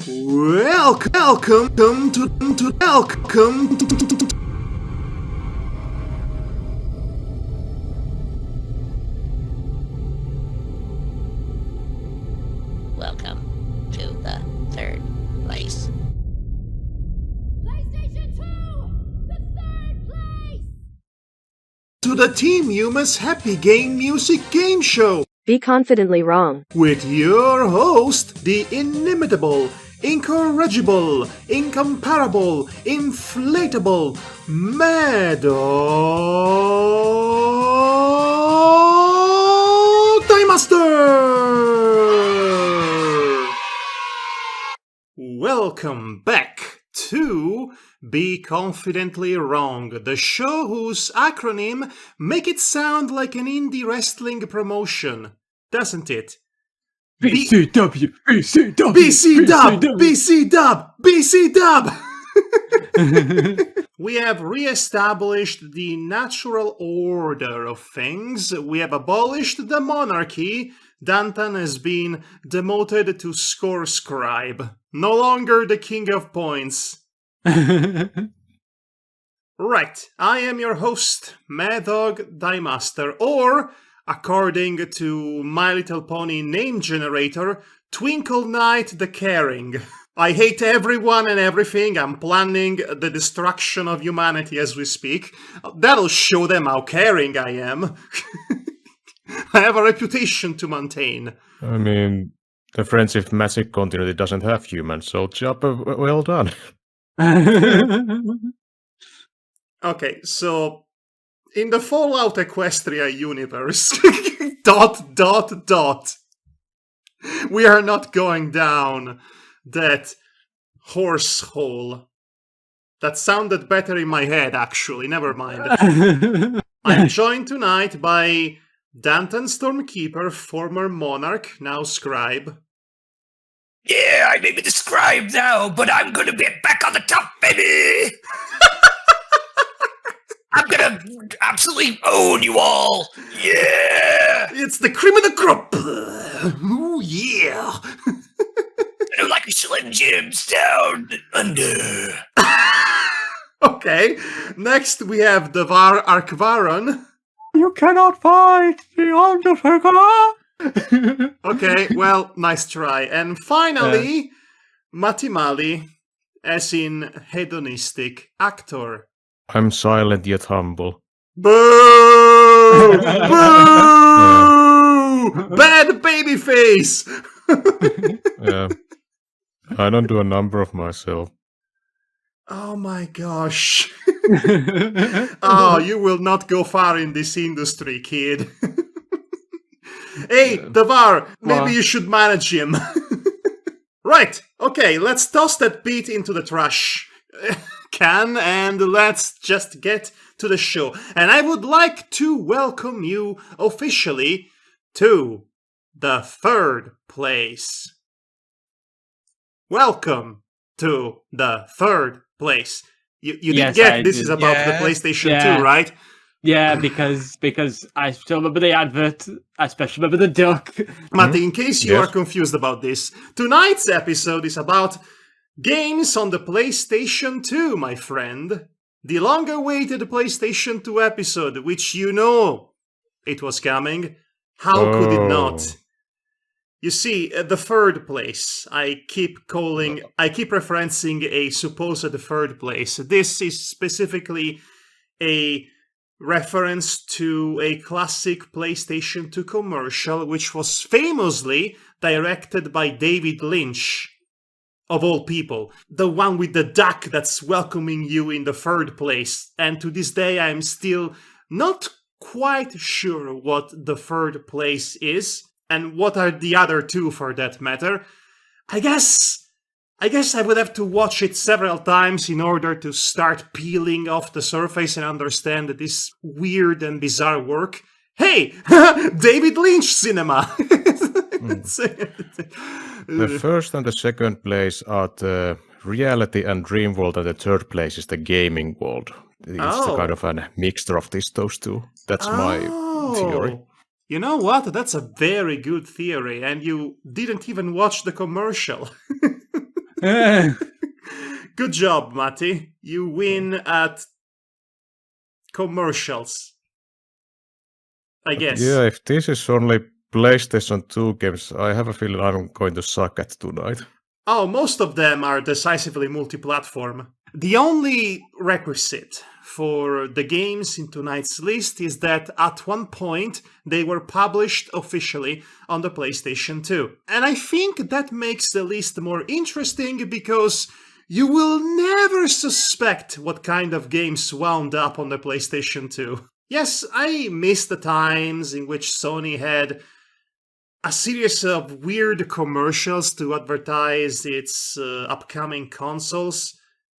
Welcome to the third place. PlayStation 2! The third place! To the Team Humus Happy Game Music Game Show. Be confidently wrong. With your host, the inimitable, incorrigible, incomparable, inflatable, Madhog Master. Welcome back to Be Confidently Wrong, the show whose acronym make it sound like an indie wrestling promotion, doesn't it? BCW, BCW, BC Dub. We have re-established the natural order of things. We have abolished the monarchy. Dantan has been demoted to score scribe. No longer the king of points. Right, I am your host, Madhog Master, or, according to My Little Pony name generator, Twinkle Knight the Caring. I hate everyone and everything. I'm planning the destruction of humanity as we speak. That'll show them how caring I am. I have a reputation to maintain. I mean, the Friendship Magic continuity doesn't have humans, so job well done. Okay, so in the Fallout Equestria universe, ... we are not going down that horse hole. That sounded better in my head, actually. Never mind. I'm joined tonight by Danton Stormkeeper, former monarch, now scribe. Yeah, I may be the scribe now, but I'm gonna be back on the top, baby! I'm gonna absolutely own you all! Yeah! It's the cream of the crop! Ooh, yeah! I don't like your Slim Jims down under. Okay, next we have Devar Arkvaron. You cannot fight the Undertaker! Okay, well, nice try. And finally, Matimali, as in hedonistic actor. I'm silent yet humble. Boo! Boo! Bad baby face! Yeah. I don't do a number of myself. Oh my gosh. Oh, you will not go far in this industry, kid. Hey, Devar, maybe you should manage him. Right, okay, let's toss that beat into the trash can and let's just get to the show. And I would like to welcome you officially to the third place. Welcome to the third place. You Yes, did get I this did. is about the Yes. PlayStation 2, right? Yeah, because I still remember the advert. I especially remember the duck. Matti, in case you Yes. are confused about this, tonight's episode is about games on the PlayStation 2, my friend. The long-awaited PlayStation 2 episode, which you know it was coming. How could it not? You see, the third place, I keep referencing a supposed third place. This is specifically a reference to a classic PlayStation 2 commercial, which was famously directed by David Lynch, of all people. The one with the duck that's welcoming you in the third place. And to this day, I'm still not quite sure what the third place is. And what are the other two, for that matter? I guess I would have to watch it several times in order to start peeling off the surface and understand this weird and bizarre work. Hey! David Lynch cinema! The first and the second place are the reality and dream world, and the third place is the gaming world. It's the kind of a mixture of those two. That's my theory. You know what? That's a very good theory, and you didn't even watch the commercial. Good job, Matti. You win at commercials. I guess. Yeah, if this is only PlayStation 2 games, I have a feeling I'm going to suck at tonight. Oh, most of them are decisively multi-platform. The only requisite for the games in tonight's list is that at one point they were published officially on the PlayStation 2. And I think that makes the list more interesting because you will never suspect what kind of games wound up on the PlayStation 2. Yes, I miss the times in which Sony had a series of weird commercials to advertise its upcoming consoles.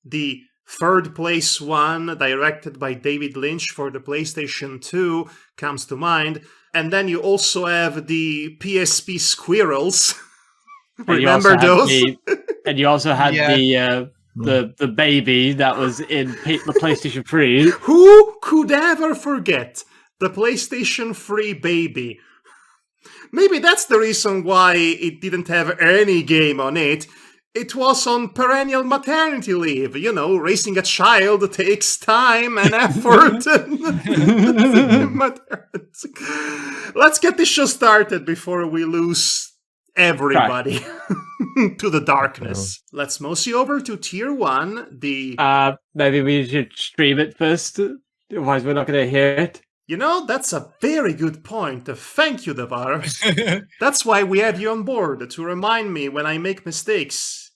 The third place one, directed by David Lynch for the PlayStation 2, comes to mind. And then you also have the PSP squirrels. Remember those? And you also had the baby that was in the PlayStation 3. Who could ever forget the PlayStation 3 baby? Maybe that's the reason why it didn't have any game on it. It was on perennial maternity leave. You know, raising a child takes time and effort. Let's get this show started before we lose everybody to the darkness. Let's mosey over to Tier 1. Maybe we should stream it first. Otherwise we're not going to hear it. You know, that's a very good point. Thank you, Devar. That's why we have you on board, to remind me when I make mistakes.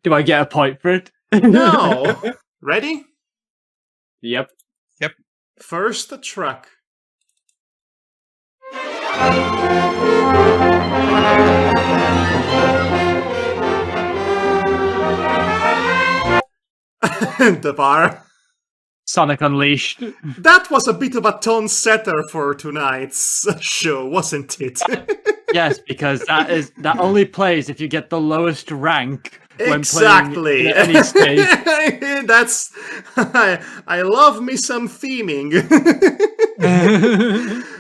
Do I get a point for it? No. Ready? Yep. First track. Devar. Sonic Unleashed. That was a bit of a tone setter for tonight's show, wasn't it? Yes, because that only plays if you get the lowest rank when exactly. playing in any stage. That's I love me some theming.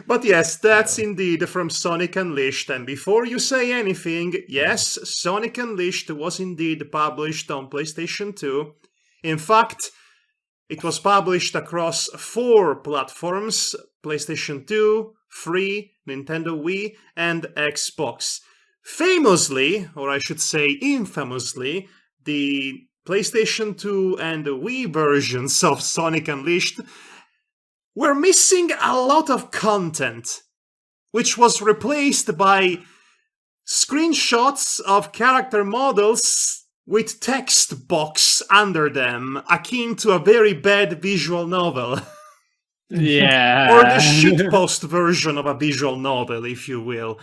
But yes, that's indeed from Sonic Unleashed. And before you say anything, yes, Sonic Unleashed was indeed published on PlayStation 2. In fact, it was published across 4 platforms: PlayStation 2, 3, Nintendo Wii, and Xbox. Famously, or I should say infamously, the PlayStation 2 and the Wii versions of Sonic Unleashed were missing a lot of content, which was replaced by screenshots of character models with text box under them, akin to a very bad visual novel. Yeah. Or the shitpost version of a visual novel, if you will.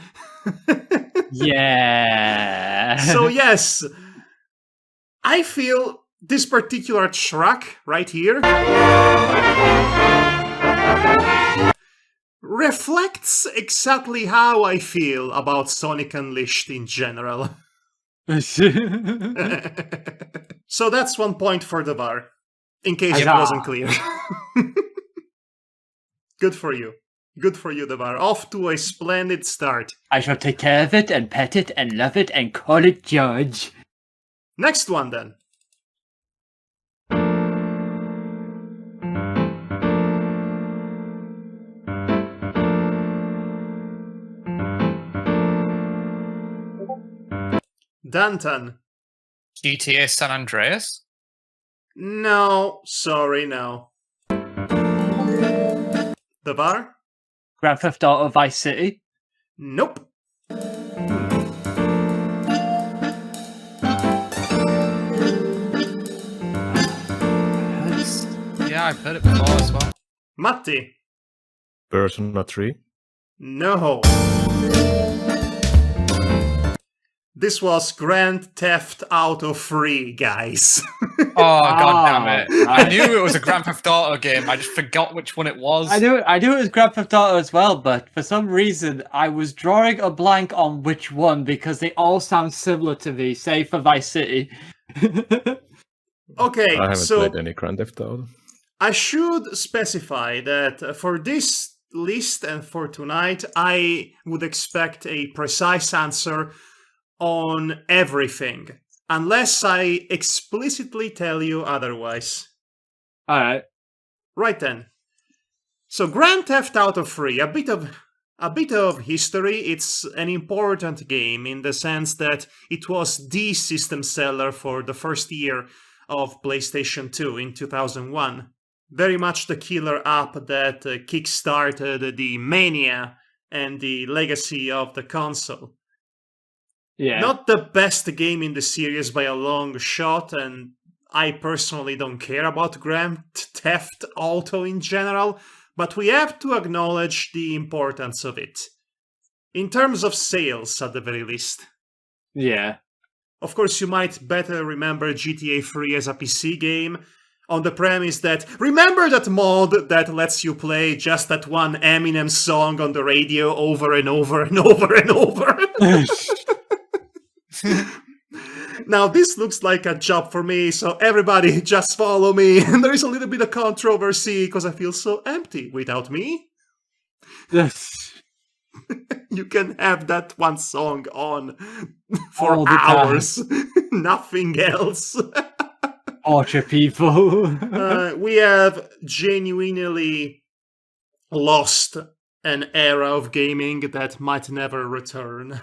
Yeah. So yes, I feel this particular track right here reflects exactly how I feel about Sonic Unleashed in general. So that's 1 point for the bar, in case it wasn't clear. Good for you. Good for you, Devar. Off to a splendid start. I shall take care of it and pet it and love it and call it George. Next one, then. Danton. GTA San Andreas? No, sorry, no. Devar? Grand Theft Auto Vice City? Nope. Yeah, I've heard it before as well. Matti? Persona 3? No. This was Grand Theft Auto 3, guys. Oh, god damn it. I knew it was a Grand Theft Auto game. I just forgot which one it was. I knew it was Grand Theft Auto as well, but for some reason I was drawing a blank on which one because they all sound similar to me, save for Vice City. Okay, I haven't so played any Grand Theft Auto. I should specify that for this list and for tonight, I would expect a precise answer on everything. unless I explicitly tell you otherwise. Alright. Right then. So Grand Theft Auto 3, a bit of history. It's an important game in the sense that it was the system seller for the first year of PlayStation 2 in 2001. Very much the killer app that kickstarted the mania and the legacy of the console. Yeah. Not the best game in the series by a long shot, and I personally don't care about Grand Theft Auto in general, but we have to acknowledge the importance of it. In terms of sales, at the very least. Yeah. Of course, you might better remember GTA 3 as a PC game, on the premise that, remember that mod that lets you play just that one Eminem song on the radio over and over and over and over? Now, this looks like a job for me, so everybody just follow me. And there is a little bit of controversy because I feel so empty without me. You can have that one song on for all the hours. Nothing else. Torture people. We have genuinely lost an era of gaming that might never return.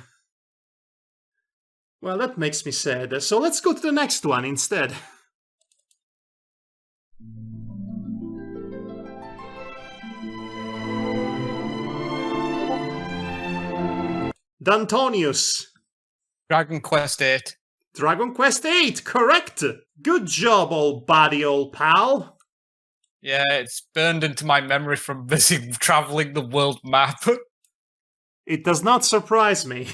Well, that makes me sad. So let's go to the next one instead. Dantonius. Dragon Quest 8. Dragon Quest 8, correct! Good job, old buddy, old pal. Yeah, it's burned into my memory from busy traveling the world map. It does not surprise me.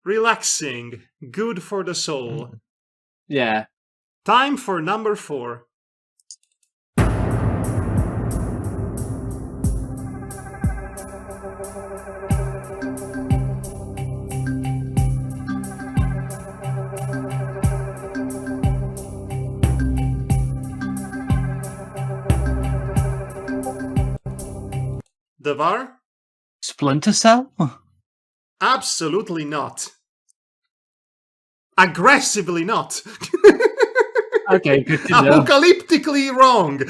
Relaxing, good for the soul. Yeah. Time for number 4. Devar? Splinter Cell? Absolutely not. Aggressively not. Okay, good to know. Apocalyptically wrong.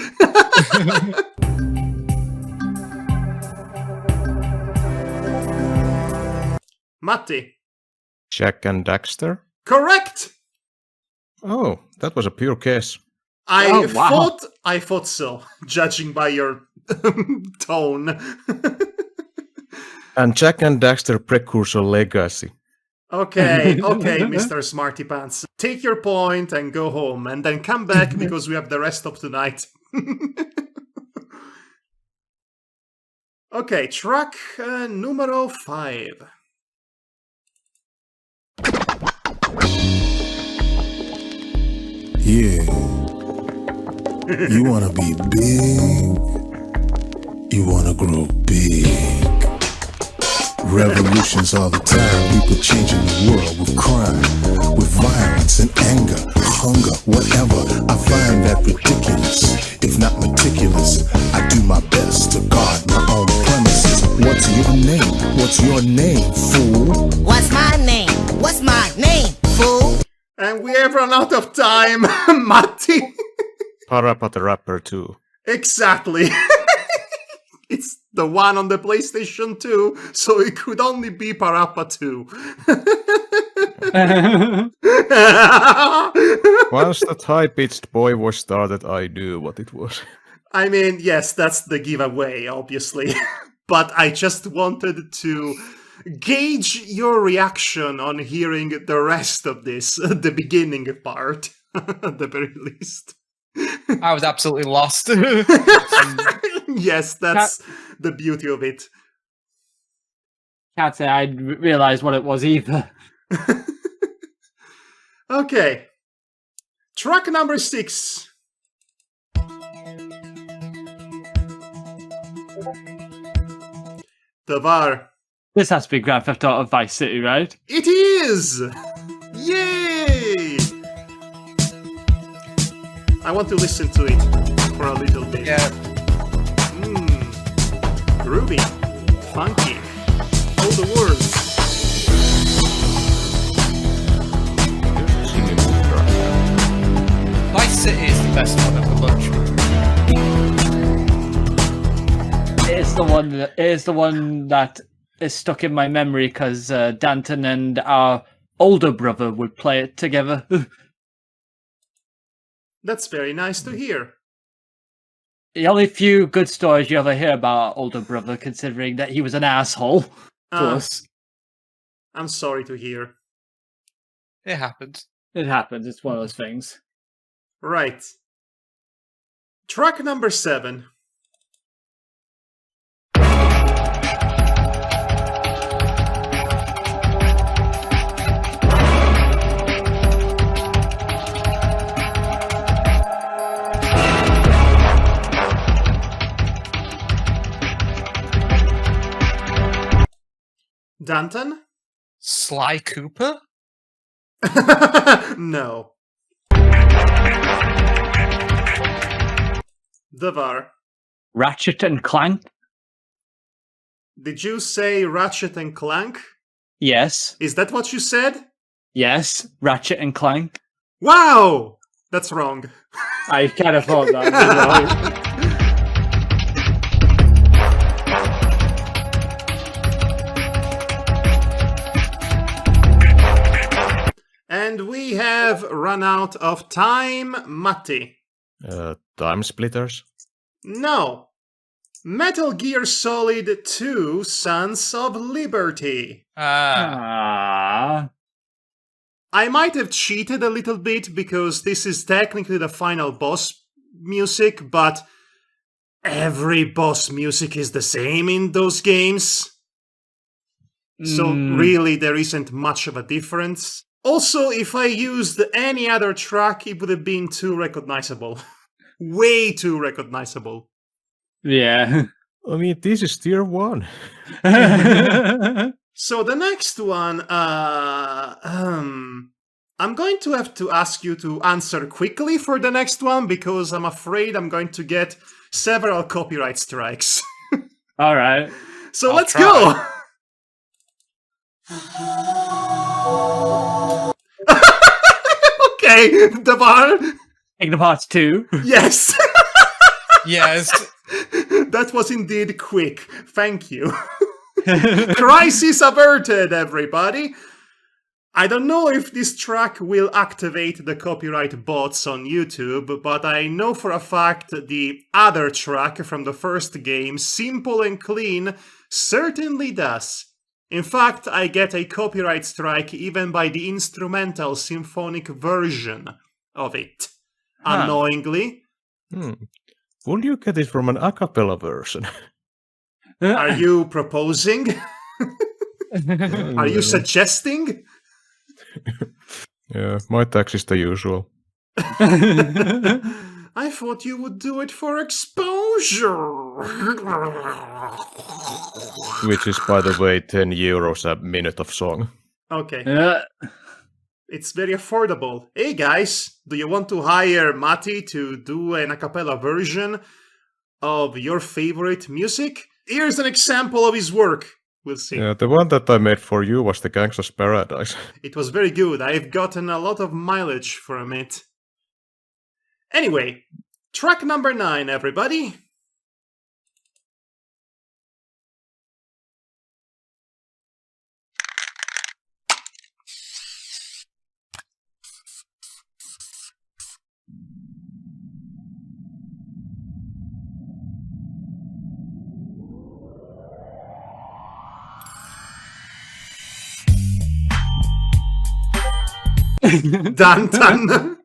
Matti. Jack and Daxter? Correct. Oh, that was a pure guess. I wow. thought so, judging by your tone. And Jack and Daxter Precursor Legacy. Okay, Mr. Smarty Pants. Take your point and go home, and then come back because we have the rest of tonight. Okay, track numero 5. Yeah. You wanna be big. You wanna grow big. Revolutions all the time. People changing the world with crime, with violence and anger, hunger, whatever. I find that ridiculous, if not meticulous. I do my best to guard my own premises. What's your name? What's your name, fool? What's my name? What's my name, fool? And we have run out of time, Matti. Parappa the Rapper 2. Exactly. It's the one on the PlayStation 2, so it could only be Parappa 2. Once that high-pitched boy voice started, I knew what it was. I mean, yes, that's the giveaway, obviously. But I just wanted to gauge your reaction on hearing the rest of this, the beginning part, at the very least. I was absolutely lost. Yes, that's the beauty of it. Can't say I realised what it was either. Okay. Track number 6. Devar. This has to be Grand Theft Auto Vice City, right? It is! Yay! I want to listen to it for a little bit. Yeah. Groovy. funky. All the words. Vice City is the best one of the bunch. It's the one that is stuck in my memory because Danton and our older brother would play it together. That's very nice to hear. The only few good stories you ever hear about our older brother, considering that he was an asshole to us. I'm sorry to hear. It happens. It happens. It's one of those things. Right. Track number 7. Danton? Sly Cooper? No. Devar. Ratchet and Clank? Did you say Ratchet and Clank? Yes. Is that what you said? Yes. Ratchet and Clank. Wow! That's wrong. I kind of thought that. And we have run out of time, Matti. Time Splitters? No. Metal Gear Solid 2 Sons of Liberty. Ah. I might have cheated a little bit because this is technically the final boss music, but every boss music is the same in those games. So really there isn't much of a difference. Also, if I used any other track, it would have been too recognizable. Way too recognizable. Yeah. I mean, this is tier 1. So the next one, I'm going to have to ask you to answer quickly for the next one because I'm afraid I'm going to get several copyright strikes. All right. So I'll let's try. go! Okay, Devar. Kingdom Hearts 2. Yes. Yes. That was indeed quick. Thank you. Crisis averted, everybody. I don't know if this track will activate the copyright bots on YouTube, but I know for a fact the other track from the first game, Simple and Clean, certainly does. In fact, I get a copyright strike even by the instrumental symphonic version of it. Unknowingly. Would you get it from an a cappella version? Are you proposing? Are you suggesting? Yeah, my tax is the usual. I thought you would do it for exposure. Which is, by the way, 10 euros a minute of song. Okay. It's very affordable. Hey guys, do you want to hire Matti to do an a cappella version of your favorite music? Here's an example of his work. We'll see. Yeah, the one that I made for you was the Gangsta's Paradise. It was very good. I've gotten a lot of mileage from it. Anyway, track number 9, everybody. Danton.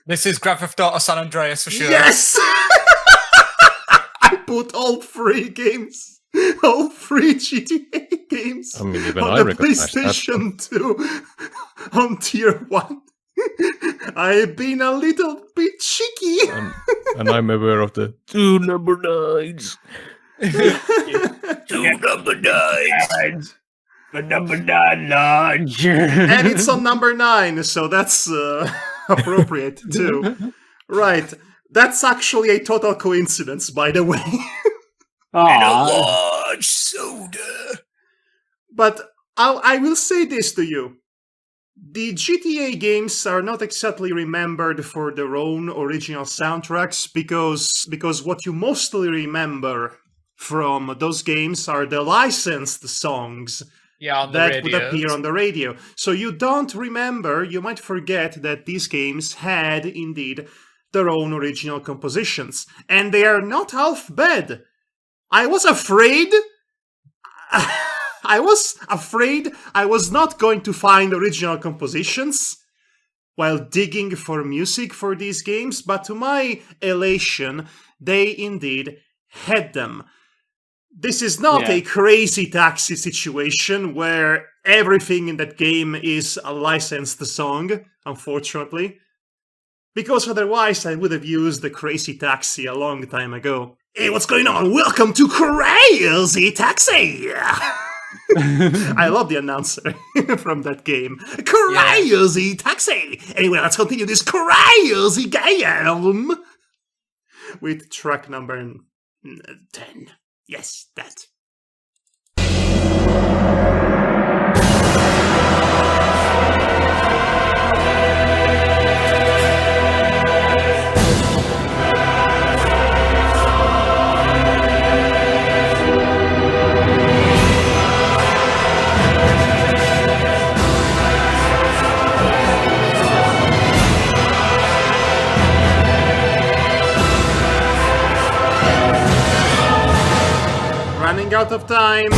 This is Grand Theft Auto San Andreas for sure. Yes! I put all 3 games, all 3 GTA games I mean, even on I the recognize that. PlayStation 2 on tier 1. I've been a little bit cheeky. And I'm aware of the 2 number 9s. 2 number 9s. The number 9 lodge. And it's on number 9, so that's appropriate too. Right. That's actually a total coincidence, by the way. And a large soda. But I will say this to you. The GTA games are not exactly remembered for their own original soundtracks because what you mostly remember from those games are the licensed songs on the that would radios. appear on the radio. So you don't remember, you might forget that these games had indeed their own original compositions. And they are not half bad. I was afraid I was not going to find original compositions while digging for music for these games, but to my elation, they indeed had them. This is not a crazy taxi situation where everything in that game is a licensed song, unfortunately. Because otherwise I would have used the Crazy Taxi a long time ago. Hey, what's going on? Welcome to Crazy Taxi! I love the announcer from that game. Crazy Taxi! Anyway, let's continue this crazy game with track number 10. Yes, that. Running out of time.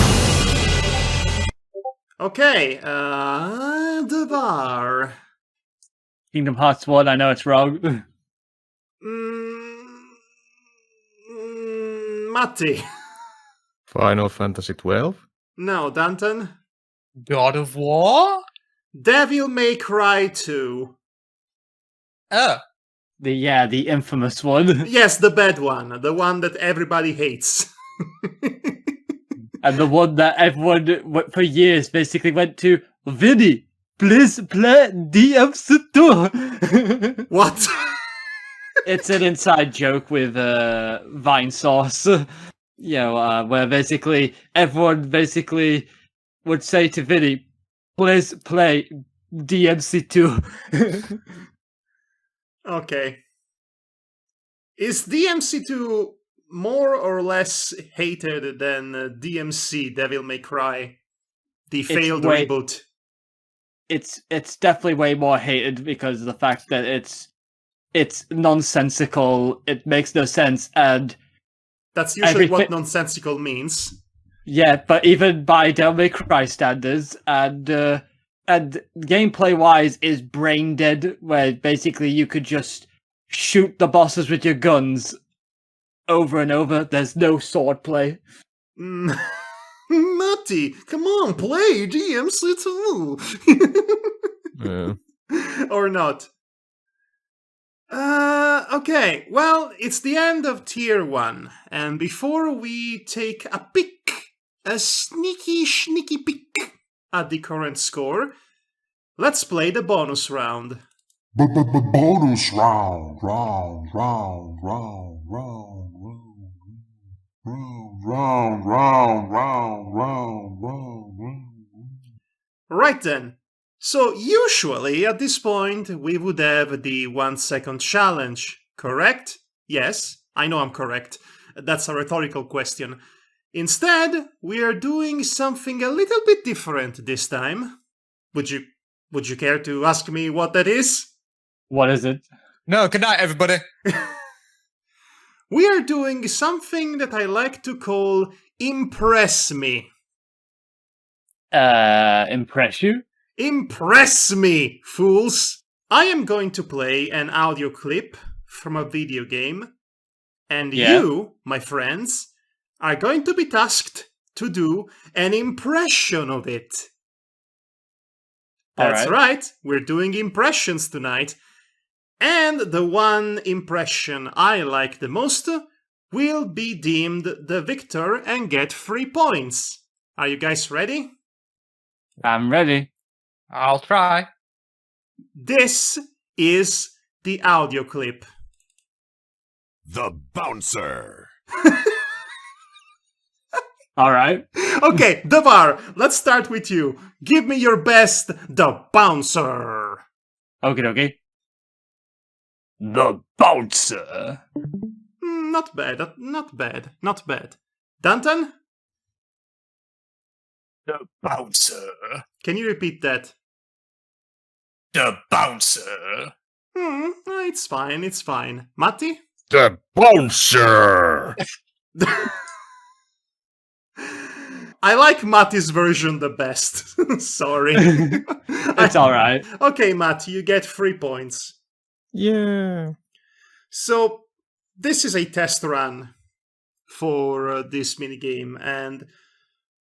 Okay, the bar. Kingdom Hearts 1, I know it's wrong. Matti. Final Fantasy 12? No, Danton. God of War? Devil May Cry 2. Oh. The infamous one. Yes, the bad one. The one that everybody hates. And the one that everyone for years basically went to, Vinny, please play DMC2. What? It's an inside joke with Vine Sauce. Where basically everyone basically would say to Vinny, please play DMC2. Okay. Is DMC2 more or less hated than DMC, Devil May Cry, the failed reboot? It's definitely way more hated because of the fact that it's nonsensical, it makes no sense, and that's usually what nonsensical means. Yeah, but even by Devil May Cry standards, and gameplay-wise is brain dead, where basically you could just shoot the bosses with your guns over and over. There's no sword play. Matty, come on, play DMC2. Yeah. Or not. Okay, well, it's the end of Tier 1, and before we take a sneaky peek at the current score, let's play the bonus round. Bonus round. Right then. So usually at this point we would have the 1 second challenge, correct? Yes, I know I'm correct. That's a rhetorical question. Instead, we are doing something a little bit different this time. Would you care to ask me what that is? What is it? No, good night, everybody. We are doing something that I like to call Impress Me. Impress you? Impress me, fools! I am going to play an audio clip from a video game, and you, my friends, are going to be tasked to do an impression of it. That's right, we're doing impressions tonight. And the one impression I like the most will be deemed the victor and get 3 points. Are you guys ready? I'm ready. I'll try. This is the audio clip. The Bouncer. All right. Okay, Devar, let's start with you. Give me your best, the bouncer. Okay. The bouncer. Not bad, not bad, not bad. Danton, The bouncer. can you repeat that? The bouncer. It's fine, it's fine. Matti? The bouncer! I like Matti's version the best. Sorry. It's all right. Okay, Matti, you get 3 points. Yeah. So, this is a test run for this minigame, and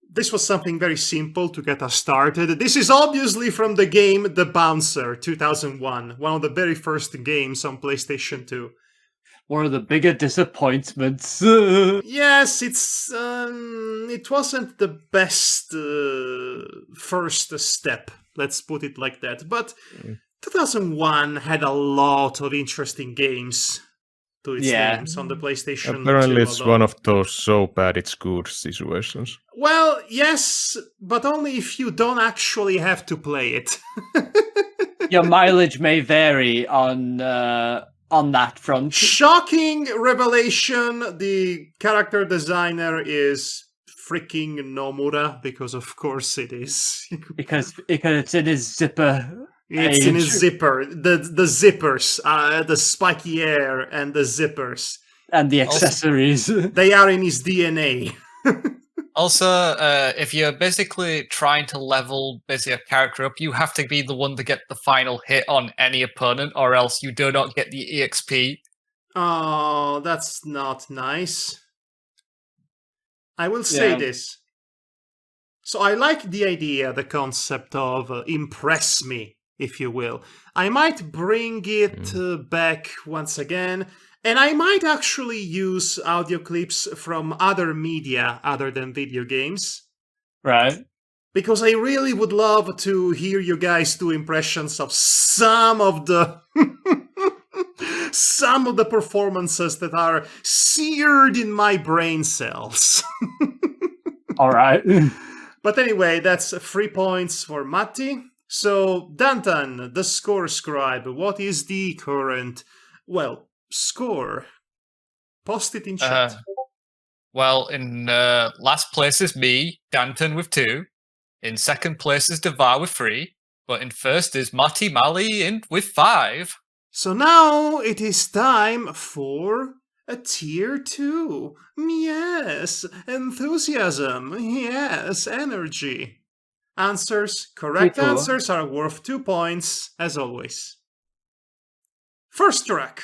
this was something very simple to get us started. This is obviously from the game The Bouncer 2001, one of the very first games on PlayStation 2. One of the bigger disappointments. Yes, it wasn't the best first step, let's put it like that, but 2001 had a lot of interesting games to its names on the PlayStation. Apparently 2 it's alone. one of those so bad it's good situations. Well, yes, but only if you don't actually have to play it. Your mileage may vary on that front. Shocking revelation, the character designer is freaking Nomura, because of course it is. Because it's in his zipper. It's in his age. zipper. The zippers, the spiky hair and the zippers. And the accessories. They are in his DNA. Also, if you're basically trying to level basically a character up, you have to be the one to get the final hit on any opponent, or else you do not get the EXP. Oh, that's not nice. I will say this. So I like the idea, the concept of impress me, if you will. I might bring it back once again, and I might actually use audio clips from other media other than video games. Right. Because I really would love to hear you guys do impressions of some of the some of the performances that are seared in my brain cells. All right. But anyway, that's 3 points for Matti. So, Danton, the score scribe, what is the current, score? Post it in chat. Well, in last place is me, Danton with 2. In second place is Devar with 3. But in first is Matti Mali with 5. So now it is time for a tier 2. Yes, enthusiasm. Yes, energy. Correct Cool. answers are worth 2 points, as always. First track.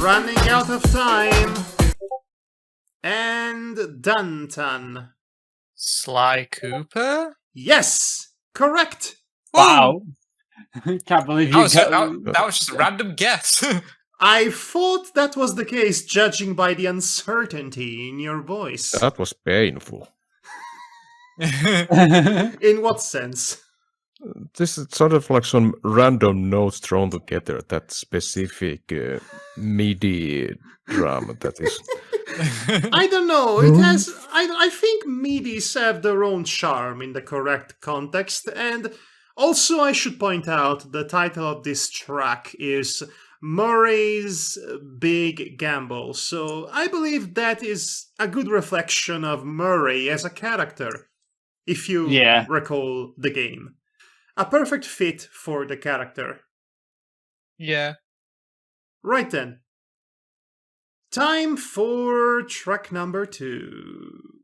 Running out of time. And Danton. Sly Cooper? Yes, correct. Wow. Can't believe you That was just a random guess. I thought that was the case, judging by the uncertainty in your voice. That was painful. In what sense? This is sort of like some random notes thrown together, that specific MIDI drum that is. I don't know. It has. I think MIDIs have their own charm in the correct context, and also I should point out the title of this track is Murray's Big Gamble. So I believe that is a good reflection of Murray as a character, if you recall the game. A perfect fit for the character. Yeah. Right then. Time for track number 2.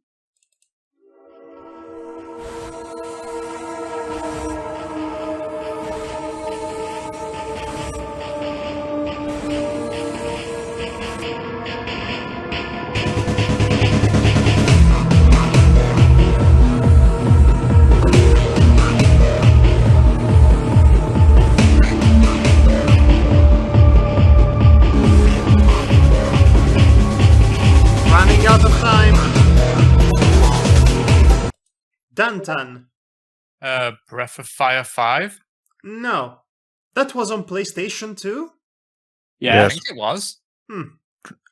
Dantan. Breath of Fire 5? No. That was on PlayStation 2? Yeah. I think it was.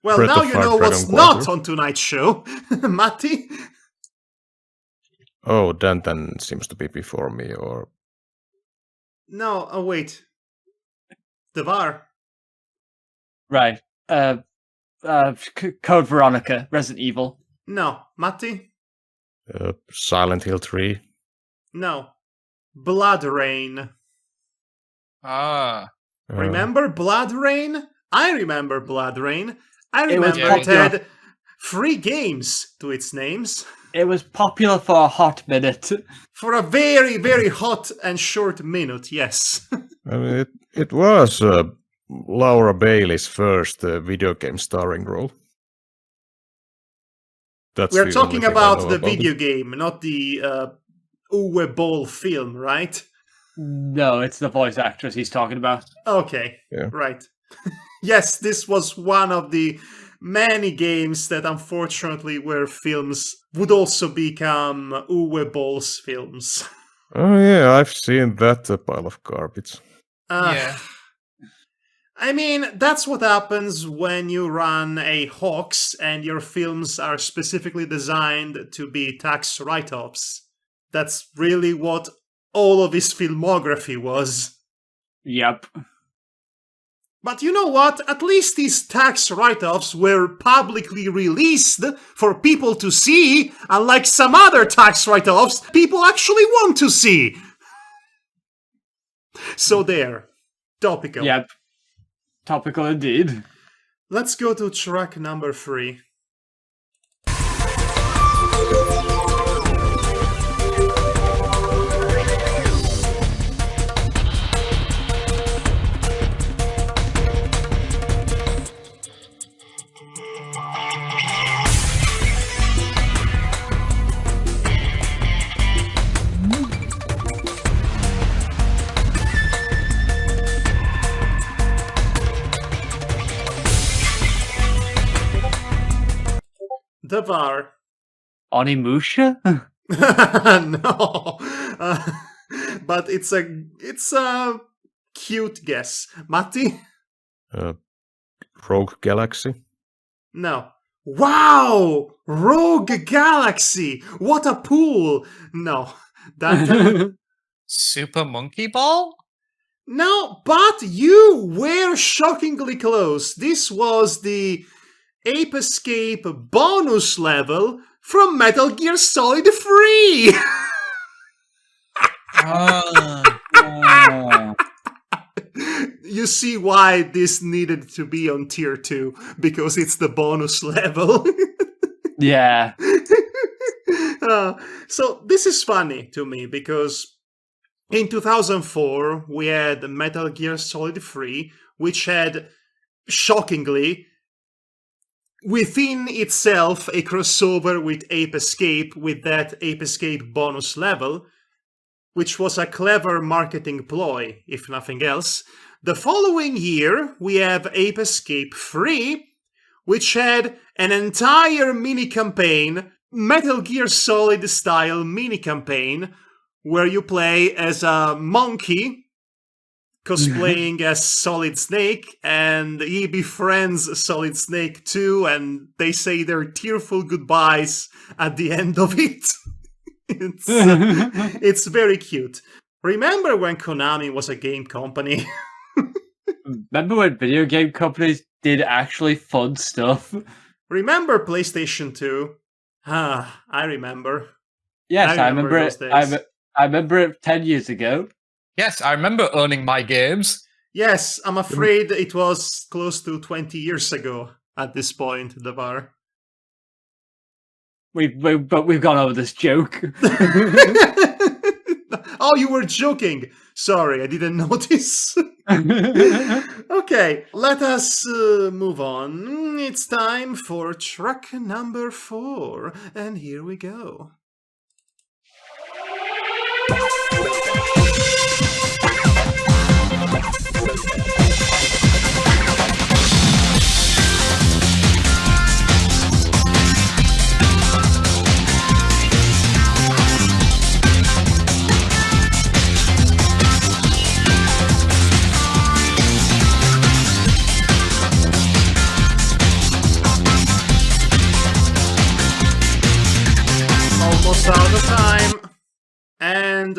Well, Breath now of you Fire know what's Dragon not Quarter. on tonight's show. Matti? Oh, Dantan seems to be before me, or No, oh wait. Devar. Right. Code Veronica, Resident Evil. No. Matti? Silent Hill 3. No. Blood Rain. Ah. Remember Blood Rain? I remember Blood Rain. I It was remember it popular. had 3 games to its names. It was popular for a hot minute. For a very, very hot and short minute, yes. I mean, it was Laura Bailey's first video game starring role. That's We're the talking only thing I about know the about video it. game, not the Uwe Boll film, right? No, it's the voice actress he's talking about. Okay, Yeah. right. Yes, this was one of the many games that unfortunately were films would also become Uwe Boll's films. Oh yeah, I've seen that pile of garbage. Yeah. I mean, that's what happens when you run a Hawks and your films are specifically designed to be tax write-offs. That's really what all of his filmography was. Yep. But you know what? At least these tax write-offs were publicly released for people to see, unlike some other tax write-offs people actually want to see. So there. Topical. Yep. Topical indeed. Let's go to track number 3. Devar. Onimusha? No. But it's a cute guess. Matti? Rogue Galaxy. No. Wow! Rogue Galaxy! What a pool! No. That Super Monkey Ball? No, but you were shockingly close. This was the Ape Escape bonus level from Metal Gear Solid 3! You see why this needed to be on tier 2, because it's the bonus level. Yeah. So this is funny to me, because in 2004 we had Metal Gear Solid 3, which had, shockingly, within itself a crossover with Ape Escape, with that Ape Escape bonus level, which was a clever marketing ploy, if nothing else. The following year, we have Ape Escape 3, which had an entire mini-campaign, Metal Gear Solid-style mini-campaign, where you play as a monkey, cosplaying as Solid Snake, and he befriends Solid Snake too, and they say their tearful goodbyes at the end of it. It's very cute. Remember when Konami was a game company? Remember when video game companies did actually fun stuff? Remember PlayStation 2? Ah, I remember. Yes, I remember those it. days. I remember it 10 years ago. Yes, I remember owning my games. Yes, I'm afraid it was close to 20 years ago at this point, Devar. But we've gone over this joke. Oh, you were joking. Sorry, I didn't notice. Okay, let us move on. It's time for track number 4, and here we go.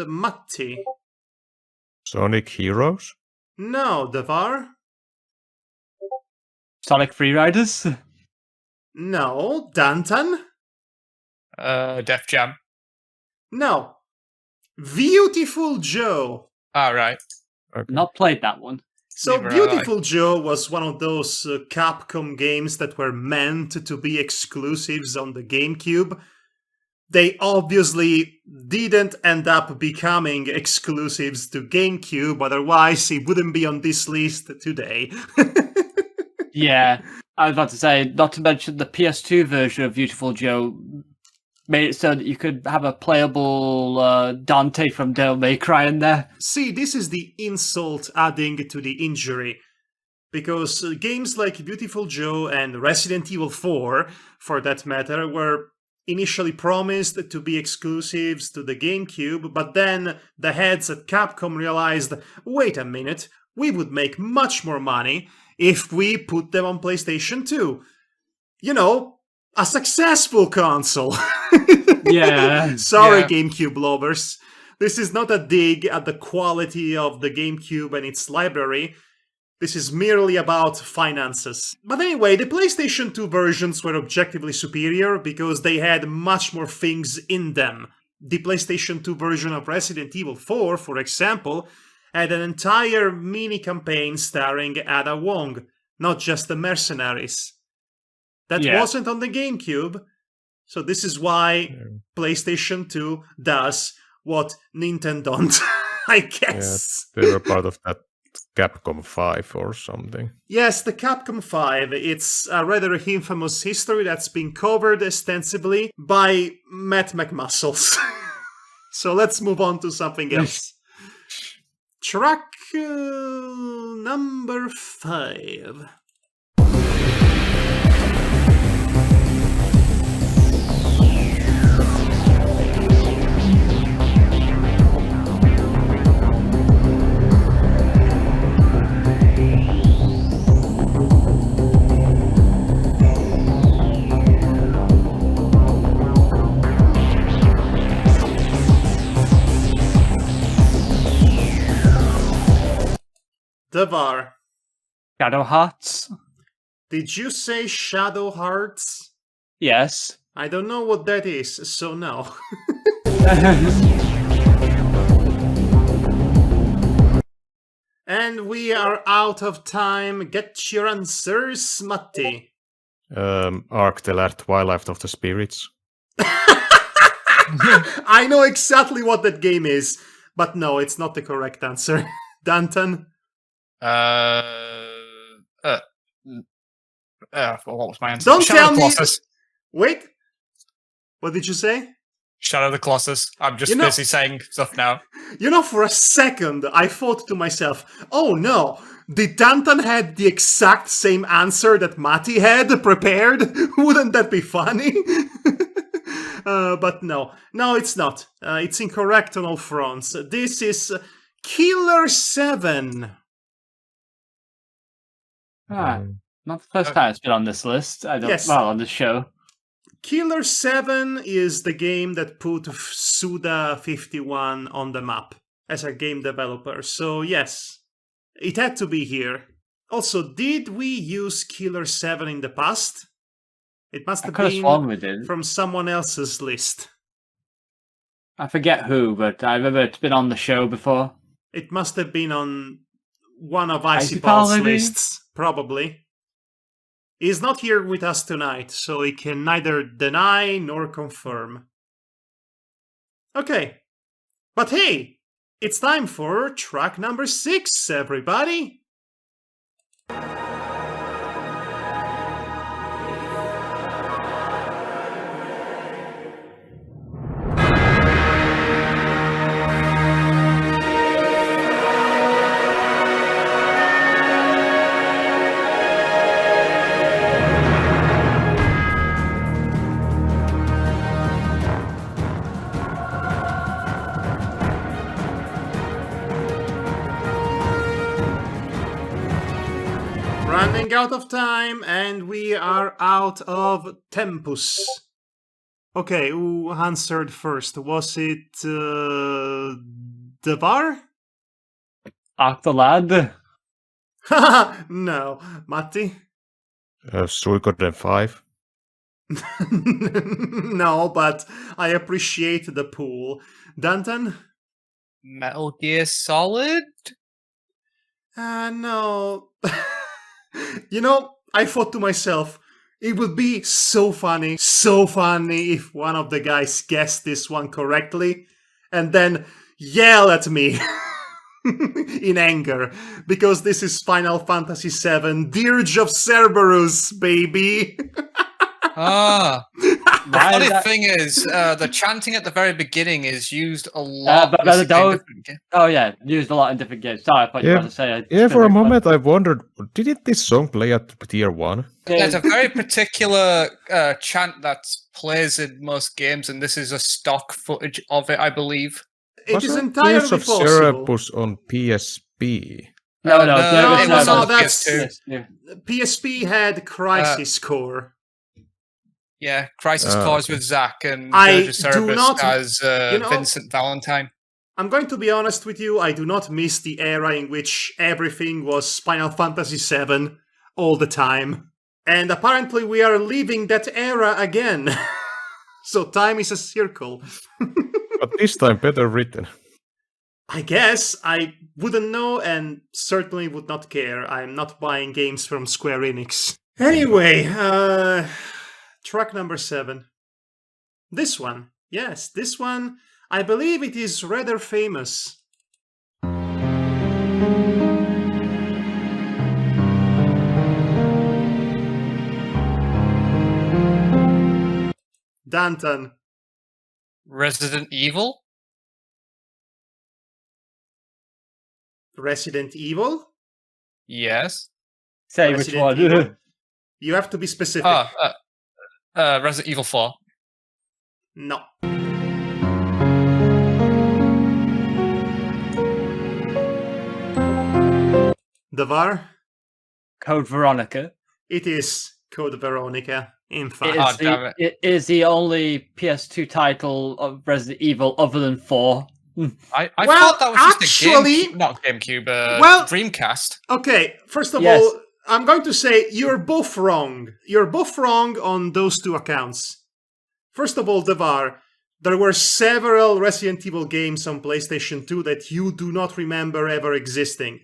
Matti. Sonic Heroes? No, Devar. Sonic Freeriders? No, Danton. Def Jam. No, Beautiful Joe. All right. Okay. Not played that one. So Neither have I. Beautiful Joe was one of those Capcom games that were meant to be exclusives on the GameCube. They obviously didn't end up becoming exclusives to GameCube, otherwise it wouldn't be on this list today. Yeah, I was about to say, not to mention the PS2 version of Beautiful Joe made it so that you could have a playable Dante from Devil May Cry in there. See, this is the insult adding to the injury. Because games like Beautiful Joe and Resident Evil 4, for that matter, were initially promised to be exclusives to the GameCube, but then the heads at Capcom realized, wait a minute, we would make much more money if we put them on PlayStation 2. You know, a successful console. Yeah. Sorry, Yeah. GameCube lovers. This is not a dig at the quality of the GameCube and its library. This is merely about finances. But anyway, the PlayStation 2 versions were objectively superior because they had much more things in them. The PlayStation 2 version of Resident Evil 4, for example, had an entire mini-campaign starring Ada Wong, not just the mercenaries. That Yeah. wasn't on the GameCube, so this is why PlayStation 2 does what Nintendo don't, I guess. They were part of that Capcom 5 or something. Yes, the Capcom 5. It's a rather infamous history that's been covered extensively by Matt McMuscles. So let's move on to something else. Track number 5. Devar, Shadow Hearts? did you say Shadow Hearts? Yes. I don't know what that is, so no. And we are out of time. Get your answers, Matti. Arc Teller, Twilight of the Spirits. I know exactly what that game is, but no, it's not the correct answer. Danton? What was my answer? Don't Shadow tell of the me- Colossus. Wait, what did you say? Shadow of the Colossus. I'm just You know- busy saying stuff now. You know, for a second, I thought to myself, oh no, did Danton had the exact same answer that Matti had prepared? Wouldn't that be funny? But no, it's not. It's incorrect on all fronts. This is Killer 7. Ah, not the first time it's been on this list. I don't. Yes. Well, on this show. Killer 7 is the game that put Suda51 on the map as a game developer. So yes, it had to be here. Also, did we use Killer 7 in the past? It must I have could have sworn been we did. from someone else's list. I forget who, but I remember it's been on the show before. It must have been on one of Icy Icipal's Pal, maybe? lists, probably. He's not here with us tonight, so he can neither deny nor confirm. Okay. But hey, it's time for track number 6, everybody! Running out of time, and we are out of tempus. Okay, who answered first? Was it Devar? Octolad. No. Matti? Suikoden 5. No, but I appreciate the pool. Danton? Metal Gear Solid? No. You know, I thought to myself, it would be so funny if one of the guys guessed this one correctly and then yell at me in anger, because this is Final Fantasy VII, Dirge of Cerberus, baby! Ah. The Why funny is that- thing is, the chanting at the very beginning is used a lot. but in don't- different games. Oh yeah, used a lot in different games. Sorry, I thought you were about to say. Yeah, for a moment I wondered, didn't this song play at tier 1? There's a very particular chant that plays in most games, and this is a stock footage of it, I believe. It is Wasn't entirely Tears of possible. Cerberus on PSP? No, no, it was no, on that's- PS2. PSP had Crisis Core. Yeah, Crisis Ah, Cores okay. with Zack and I Dirge of Cerberus do not- as you know- Vincent Valentine. I'm going to be honest with you, I do not miss the era in which everything was Final Fantasy VII all the time. And apparently we are leaving that era again. So time is a circle. But this time better written. I guess I wouldn't know and certainly would not care. I'm not buying games from Square Enix. Anyway, track number 7. This one. Yes, this one. I believe it is rather famous. Danton. Resident Evil? Resident Evil? Yes. Say Resident which one. Evil? You have to be specific. Resident Evil 4. No. Devar? Code Veronica. It is Code Veronica, in fact. It Oh, is, damn it. it is the only PS2 title of Resident Evil other than 4. I Well, thought that was just actually- a GameCube, not GameCube, Well- Dreamcast. Okay, first of Yes. all, I'm going to say you're both wrong. You're both wrong on those two accounts. First of all, Devar, there were several Resident Evil games on PlayStation 2 that you do not remember ever existing.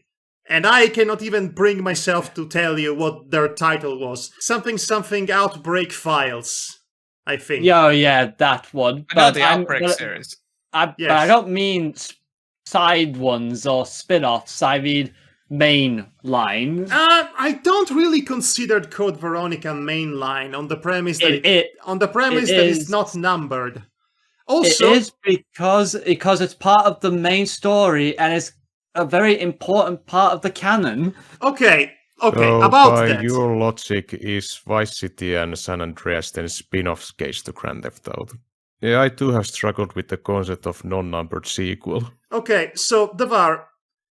And I cannot even bring myself to tell you what their title was. Something Outbreak Files, I think. Yeah, that one. I know But the I'm- Outbreak but- series. But Yes. I don't mean side ones or spin-offs. I mean main line. I don't really consider Code Veronica mainline on the premise that it's is- not numbered. It Also, is because it's part of the main story and it's a very important part of the canon. okay, So about by that. your logic, is Vice City and San Andreas then spin-offs case to Grand Theft Auto? Yeah, I too have struggled with the concept of non-numbered sequel. Okay, so Devar,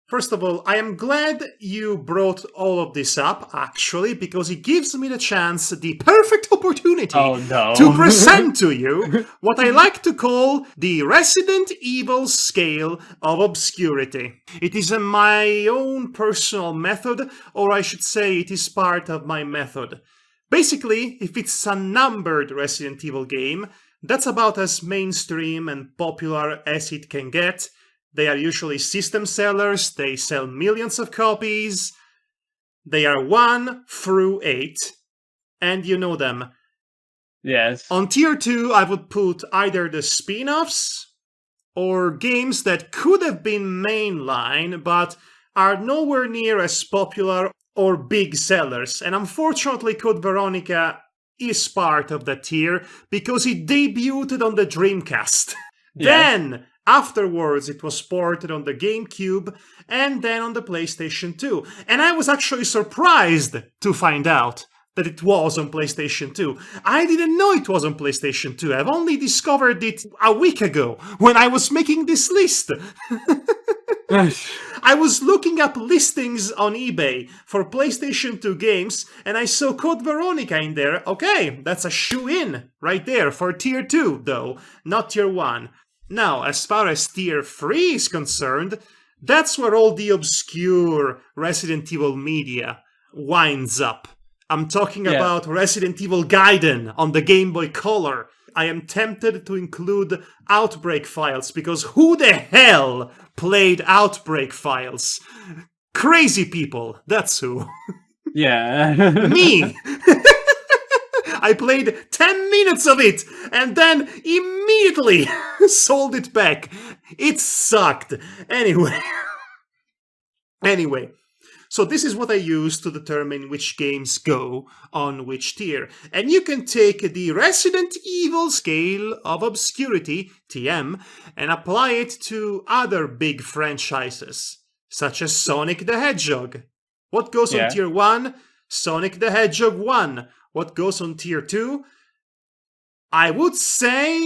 first of all, I am glad you brought all of this up, actually, because it gives me the chance, the perfect opportunity Oh no. to present to you what I like to call the Resident Evil scale of obscurity. It is my own personal method, or I should say it is part of my method. Basically, if it's a numbered Resident Evil game, that's about as mainstream and popular as it can get. They are usually system sellers, they sell millions of copies. They are 1 through 8, and you know them. Yes. On tier 2, I would put either the spin-offs or games that could have been mainline but are nowhere near as popular or big sellers. And unfortunately, Code Veronica is part of that tier because it debuted on the Dreamcast. Yes. Then, afterwards, it was ported on the GameCube and then on the PlayStation 2. And I was actually surprised to find out that it was on PlayStation 2. I didn't know it was on PlayStation 2. I've only discovered it a week ago when I was making this list. I was looking up listings on eBay for PlayStation 2 games and I saw Code Veronica in there. Okay, that's a shoe-in right there for tier 2 though, not tier 1. Now, as far as tier 3 is concerned, that's where all the obscure Resident Evil media winds up. I'm talking about Resident Evil Gaiden on the Game Boy Color. I am tempted to include Outbreak Files, because who the hell played Outbreak Files? Crazy people, that's who. Yeah. Me! I played 10 minutes of it and then immediately sold it back. It sucked. Anyway, so this is what I use to determine which games go on which tier. And you can take the Resident Evil scale of obscurity, TM, and apply it to other big franchises, such as Sonic the Hedgehog. What goes on tier 1? Sonic the Hedgehog 1. What goes on tier 2? I would say...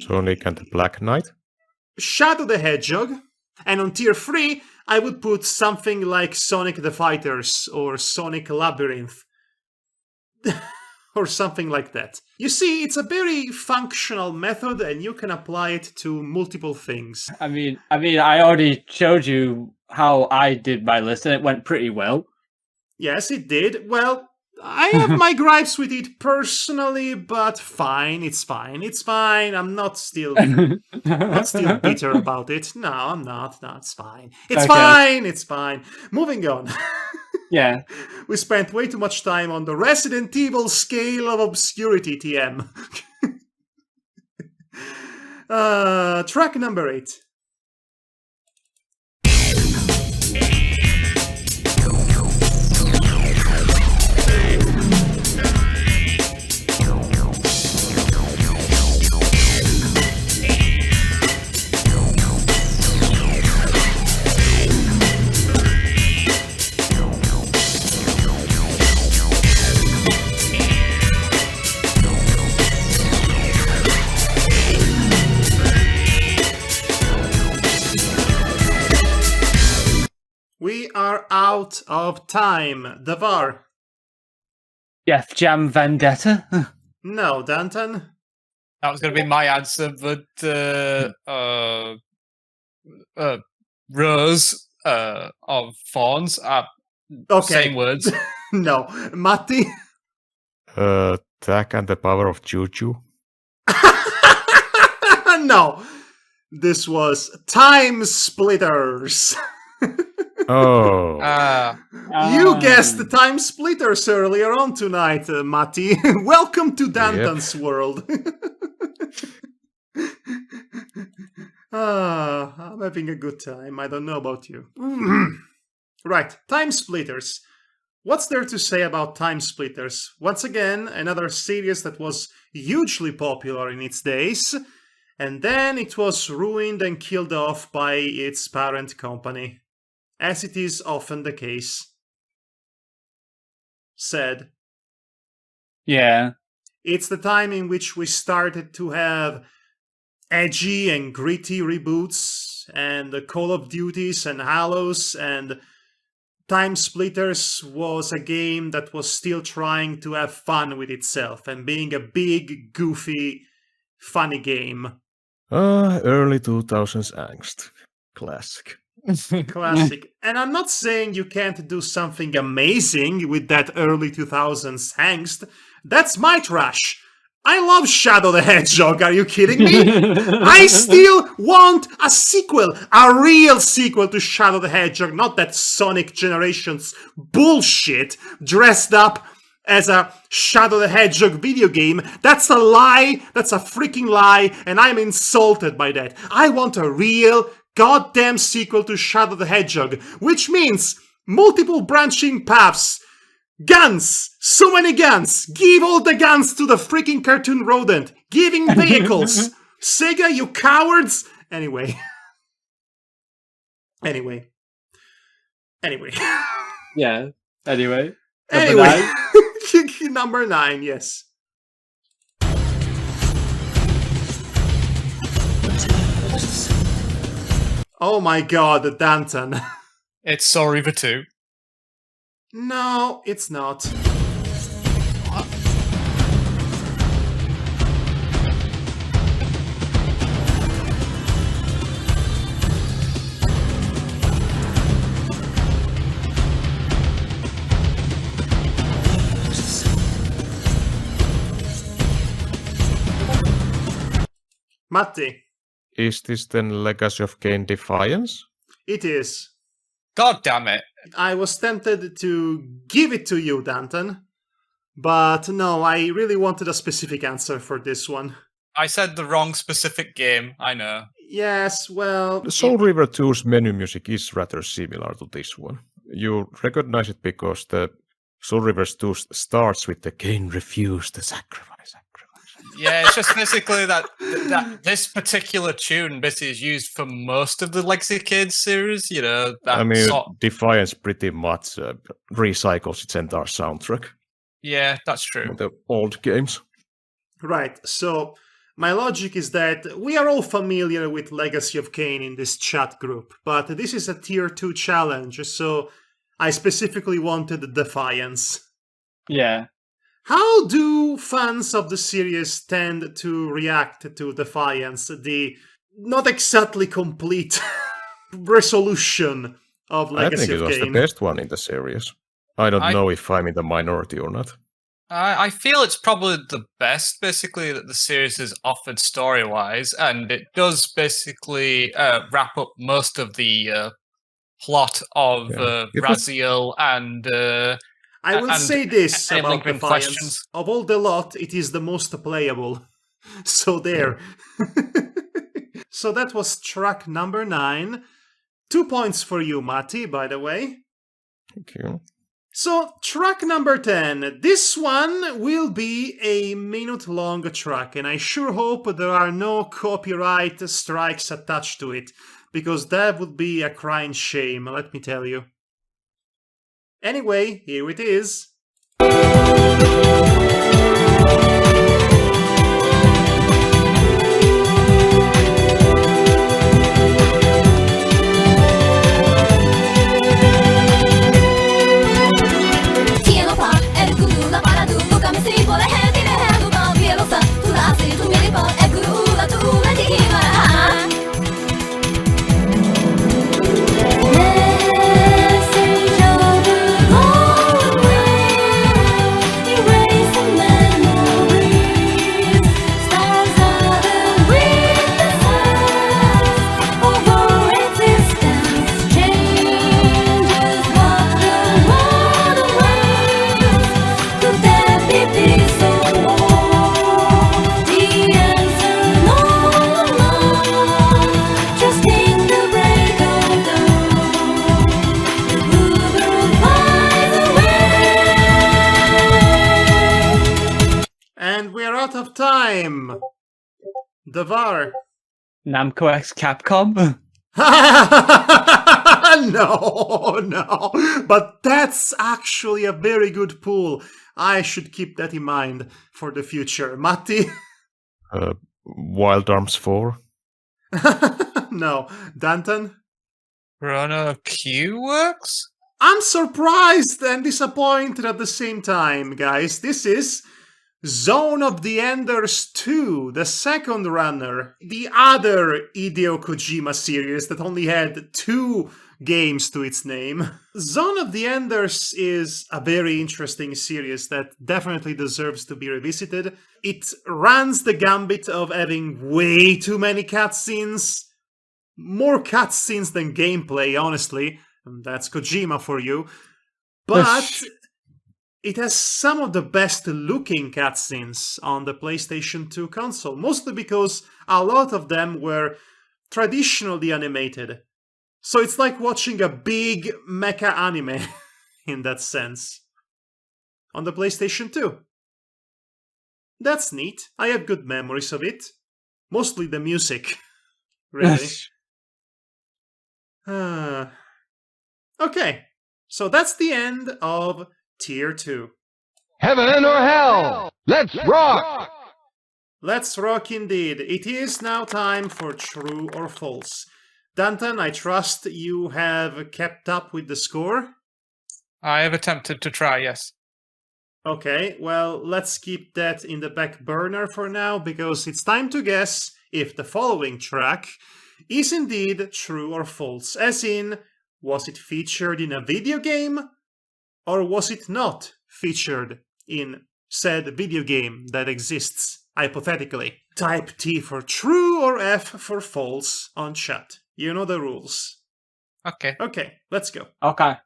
Sonic and the Black Knight? Shadow the Hedgehog. And on tier 3, I would put something like Sonic the Fighters or Sonic Labyrinth. Or something like that. You see, it's a very functional method and you can apply it to multiple things. I mean, I already showed you how I did my list and it went pretty well. Yes, it did. Well, I have my gripes with it personally, but fine, it's fine. I'm not still bitter about it. No, I'm not. No, it's fine. It's fine. Moving on. Yeah. We spent way too much time on the Resident Evil scale of obscurity, TM. Track number 8. We are out of time. Davar. Def Jam Vendetta? No, Danton. That was going to be my answer, but Rose of Fawns. Same words. No. Matti. Tak and the Power of Juju. No. This was Time Splitters. Oh. You guessed the Time Splitters earlier on tonight, Matti. Welcome to Danton's world. I'm having a good time. I don't know about you. Right, Time Splitters. What's there to say about Time Splitters? Once again, another series that was hugely popular in its days, and then it was ruined and killed off by its parent company. As it is often the case. Sad. Yeah. It's the time in which we started to have edgy and gritty reboots, and the Call of Duties and Halos, and Time Splitters was a game that was still trying to have fun with itself, and being a big, goofy, funny game. Early 2000s angst. Classic. Classic. And I'm not saying you can't do something amazing with that early 2000s angst. That's my trash. I love Shadow the Hedgehog, are you kidding me? I still want a sequel, a real sequel to Shadow the Hedgehog, not that Sonic Generations bullshit dressed up as a Shadow the Hedgehog video game. That's a lie, that's a freaking lie, and I'm insulted by that. I want a real goddamn sequel to Shadow the Hedgehog, which means multiple branching paths, guns, so many guns, give all the guns to the freaking cartoon rodent, giving vehicles, Sega, you cowards! Anyway. Yeah, anyway. Number 9, yes. Oh my god, Danton. It's Soul Reaver 2. No, it's not. Matti, Is this then Legacy of Kain Defiance? it is. God damn it. I was tempted to give it to you, Danton. But no, I really wanted a specific answer for this one. I said the wrong specific game, I know. Yes, well... Soul River 2's menu music is rather similar to this one. You recognize it because the Soul River 2 starts with the Kain refused the sacrifice. Yeah, it's just basically that this particular tune basically is used for most of the Legacy Kids series, you know. That I mean, sort... Defiance pretty much recycles its entire soundtrack. Yeah, that's true. The old games. Right, so my logic is that we are all familiar with Legacy of Kain in this chat group, but this is a tier 2 challenge, so I specifically wanted Defiance. Yeah. How do fans of the series tend to react to Defiance, the not exactly complete resolution of Legacy of Kain? I think it was the best one in the series. I don't know if I'm in the minority or not. I feel it's probably the best, basically, that the series has offered story-wise, and it does basically wrap up most of the plot of Raziel and... I will say this any about lingering Defiance. questions. Of all the lot, it is the most playable. So there. So that was track number 9. 2 points for you, Matti, by the way. Thank you. So, track number 10. This one will be a minute-long track, and I sure hope there are no copyright strikes attached to it, because that would be a crying shame, let me tell you. Anyway, here it is. And we're out of time. Devar. Namco X Capcom? No. But that's actually a very good pool. I should keep that in mind for the future. Matti? Wild Arms 4? No. Danton? Chrono Q works? I'm surprised and disappointed at the same time, guys. This is Zone of the Enders 2, the second runner, the other Hideo Kojima series that only had 2 games to its name. Zone of the Enders is a very interesting series that definitely deserves to be revisited. It runs the gambit of having way too many cutscenes, more cutscenes than gameplay, honestly. That's Kojima for you. But it has some of the best looking cutscenes on the PlayStation 2 console, mostly because a lot of them were traditionally animated. So it's like watching a big mecha anime in that sense. On the PlayStation 2. That's neat. I have good memories of it. Mostly the music. Really. Okay. So that's the end of Tier 2. Heaven or hell? Let's rock! Let's rock indeed. It is now time for True or False. Danton, I trust you have kept up with the score? I have attempted to try, yes. Okay, well, let's keep that in the back burner for now, because it's time to guess if the following track is indeed true or false. As in, was it featured in a video game? Or was it not featured in said video game that exists, hypothetically? type T for true or F for false on chat. You know the rules. Okay. Okay, let's go. Okay.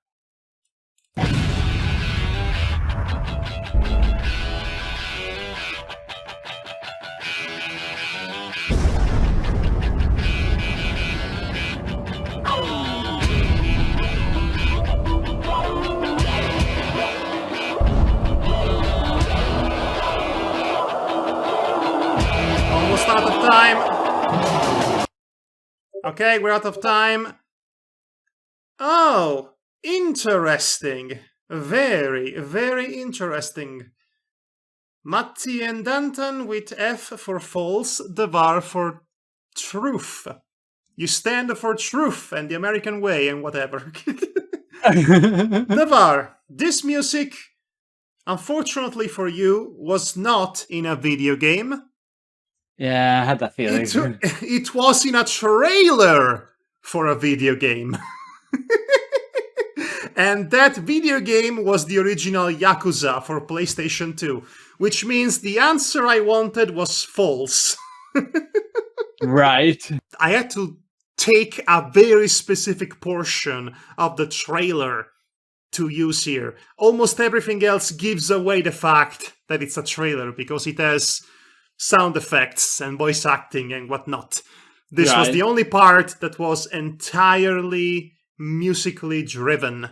Almost out of time. Okay, we're out of time. Oh, interesting. Very, very interesting. Matti and Danton with F for false, Devar for truth. You stand for truth and the American way and whatever. Devar, this music, unfortunately for you, was not in a video game. Yeah, I had that feeling. It was in a trailer for a video game. And that video game was the original Yakuza for PlayStation 2, which means the answer I wanted was false. Right. I had to take a very specific portion of the trailer to use here. Almost everything else gives away the fact that it's a trailer because it has sound effects and voice acting and whatnot. This was the only part that was entirely musically driven.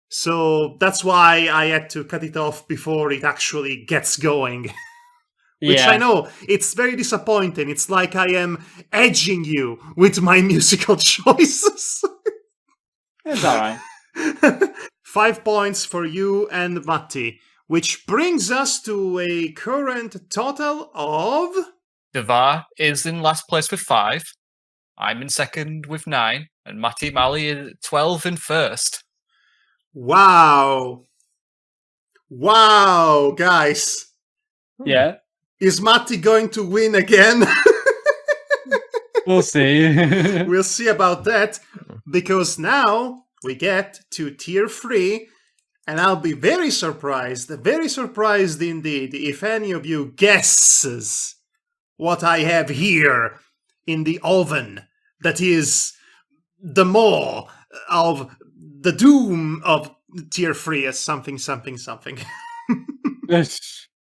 So that's why I had to cut it off before it actually gets going. Which I know, it's very disappointing. It's like I am edging you with my musical choices. It's alright. 5 points for you and Matti, which brings us to a current total of... Devar is in last place with 5. I'm in second with 9. And Matti Mali is 12 in first. Wow. Wow, guys. Yeah. Is Matti going to win again? We'll see. We'll see about that, because now we get to tier 3, and I'll be very surprised indeed, if any of you guesses what I have here in the oven that is the maw of the doom of tier 3 as something.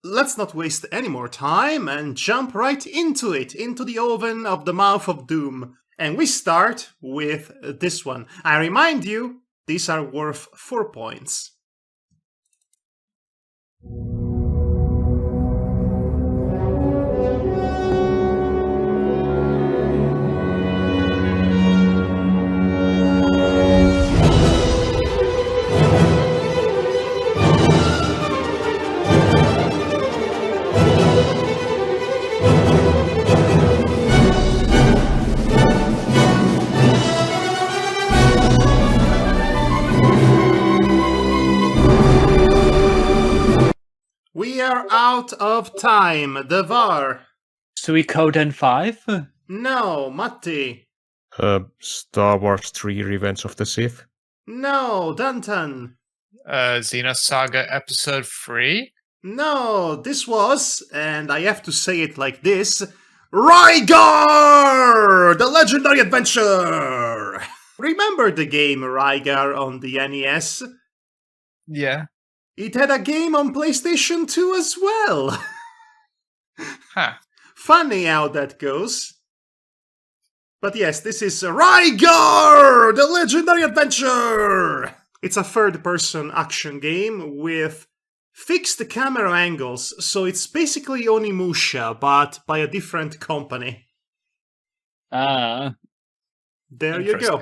Let's not waste any more time and jump right into it, into the oven of the mouth of doom. And we start with this one. I remind you, these are worth 4 points. We are out of time. Devar. Suikoden 5? No. Matti. Star Wars 3 Revenge of the Sith. No. Danton. Xenosaga Episode 3? No. This was, and I have to say it like this, Rygar! The Legendary Adventure! Remember the game Rygar on the NES? Yeah. It had a game on PlayStation 2 as well. Huh. Funny how that goes. But yes, this is Rygar! The Legendary Adventure! It's a third-person action game with fixed camera angles, so it's basically Onimusha, but by a different company. Ah. There you go.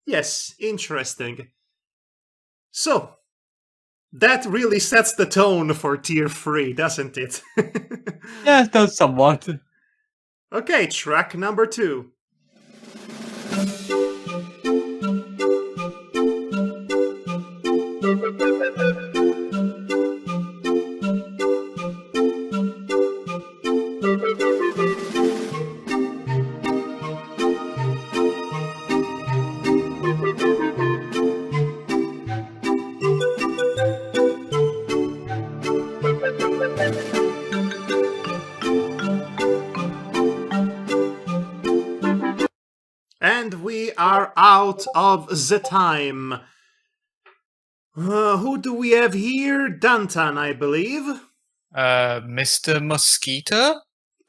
Yes, interesting. So, that really sets the tone for tier 3, doesn't it? Yeah, it does somewhat. Okay, track number 2. And we are out of the time. Who do we have here? Dantan, I believe. Mr. Mosquito?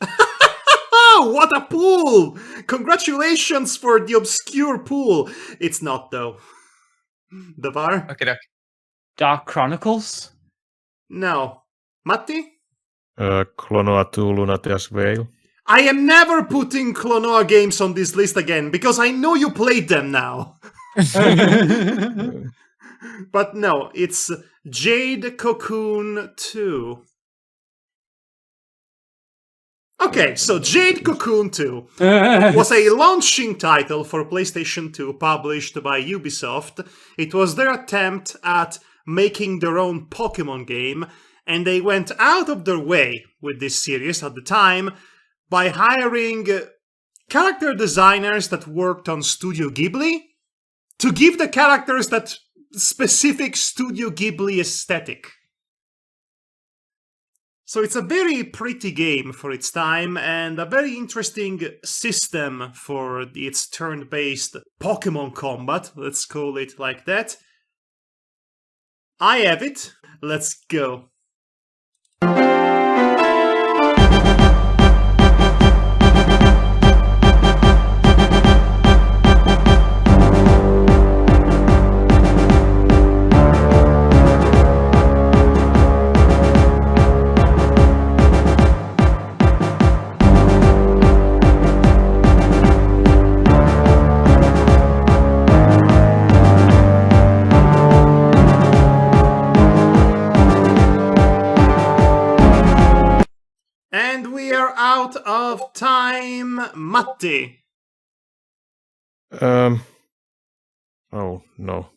Oh, what a pool! Congratulations for the obscure pool. It's not, though. Davar? Okay. Dark Chronicles? No. Matti? Klonoa 2 Lunatia's Veil. I am never putting Klonoa games on this list again, because I know you played them now. But no, it's Jade Cocoon 2. Okay, so Jade Cocoon 2 was a launching title for PlayStation 2 published by Ubisoft. It was their attempt at making their own Pokemon game, and they went out of their way with this series at the time by hiring character designers that worked on Studio Ghibli to give the characters that specific Studio Ghibli aesthetic. So it's a very pretty game for its time and a very interesting system for its turn-based Pokemon combat, let's call it like that. I have it. Let's go. And we are out of time, Matti. Oh no.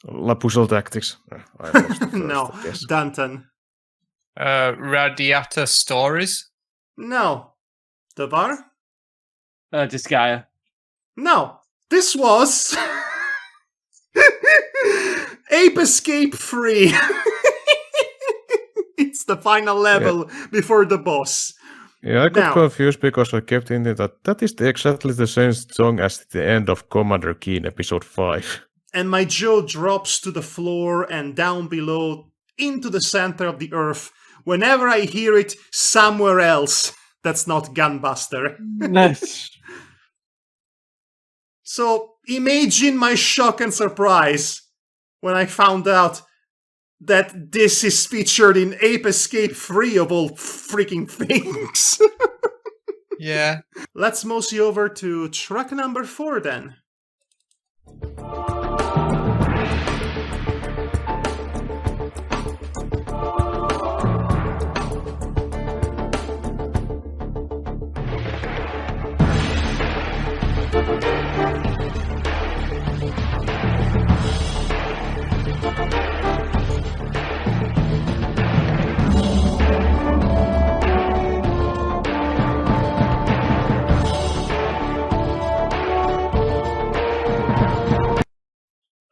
La Puzzle Tactics. I lost the first, No, I guess. Danton. Radiata Stories? No. Davar? Disgaea. No. This was Ape Escape 3. It's the final level before the boss. Yeah, I got Now- confused because I kept thinking that is exactly the same song as the end of Commander Keen episode 5. And my jaw drops to the floor and down below into the center of the earth whenever I hear it somewhere else that's not Gunbuster. Nice. So imagine my shock and surprise when I found out that this is featured in Ape Escape 3 of all freaking things. Yeah. Let's mosey over to track number 4 then.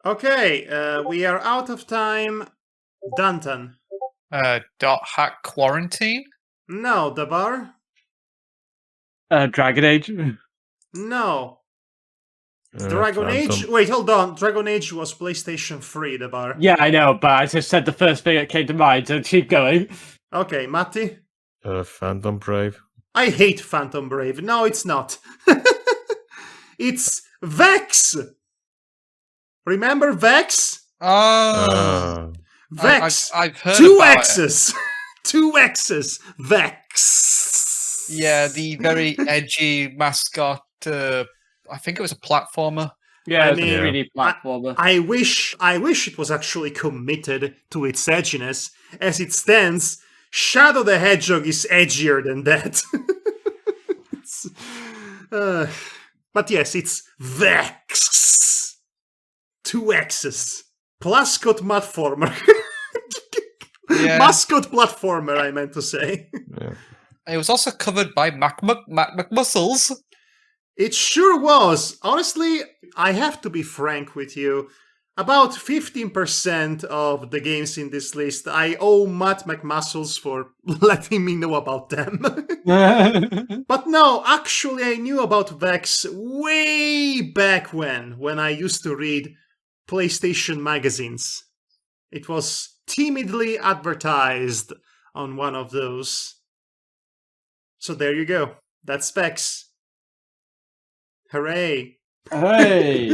Okay, we are out of time. Danton. Dot Hack Quarantine? No, Davar. Dragon Age. No. Dragon Age? Wait, hold on. Dragon Age was PlayStation 3, Davar. Yeah, I know, but I just said the first thing that came to mind, so keep going. Okay, Matti. Phantom Brave. I hate Phantom Brave. No, it's not. It's Vex! Remember Vex? Oh. Vex! I've heard Two about it. X's! Two X's! Vex! Yeah, the very edgy mascot. I think it was a platformer. Yeah, I it's mean, a 3D platformer. I wish it was actually committed to its edginess. As it stands, Shadow the Hedgehog is edgier than that. But yes, it's Vex. Two X's. Plascot platformer. Yeah. Mascot platformer, I meant to say. Yeah. It was also covered by Mac McMuscles. It sure was. Honestly, I have to be frank with you. about 15% of the games in this list, I owe Matt McMuscles for letting me know about them. But no, actually I knew about Vex way back when I used to read PlayStation magazines. It was timidly advertised on one of those. So there you go. That's Vex. Hooray! Hey!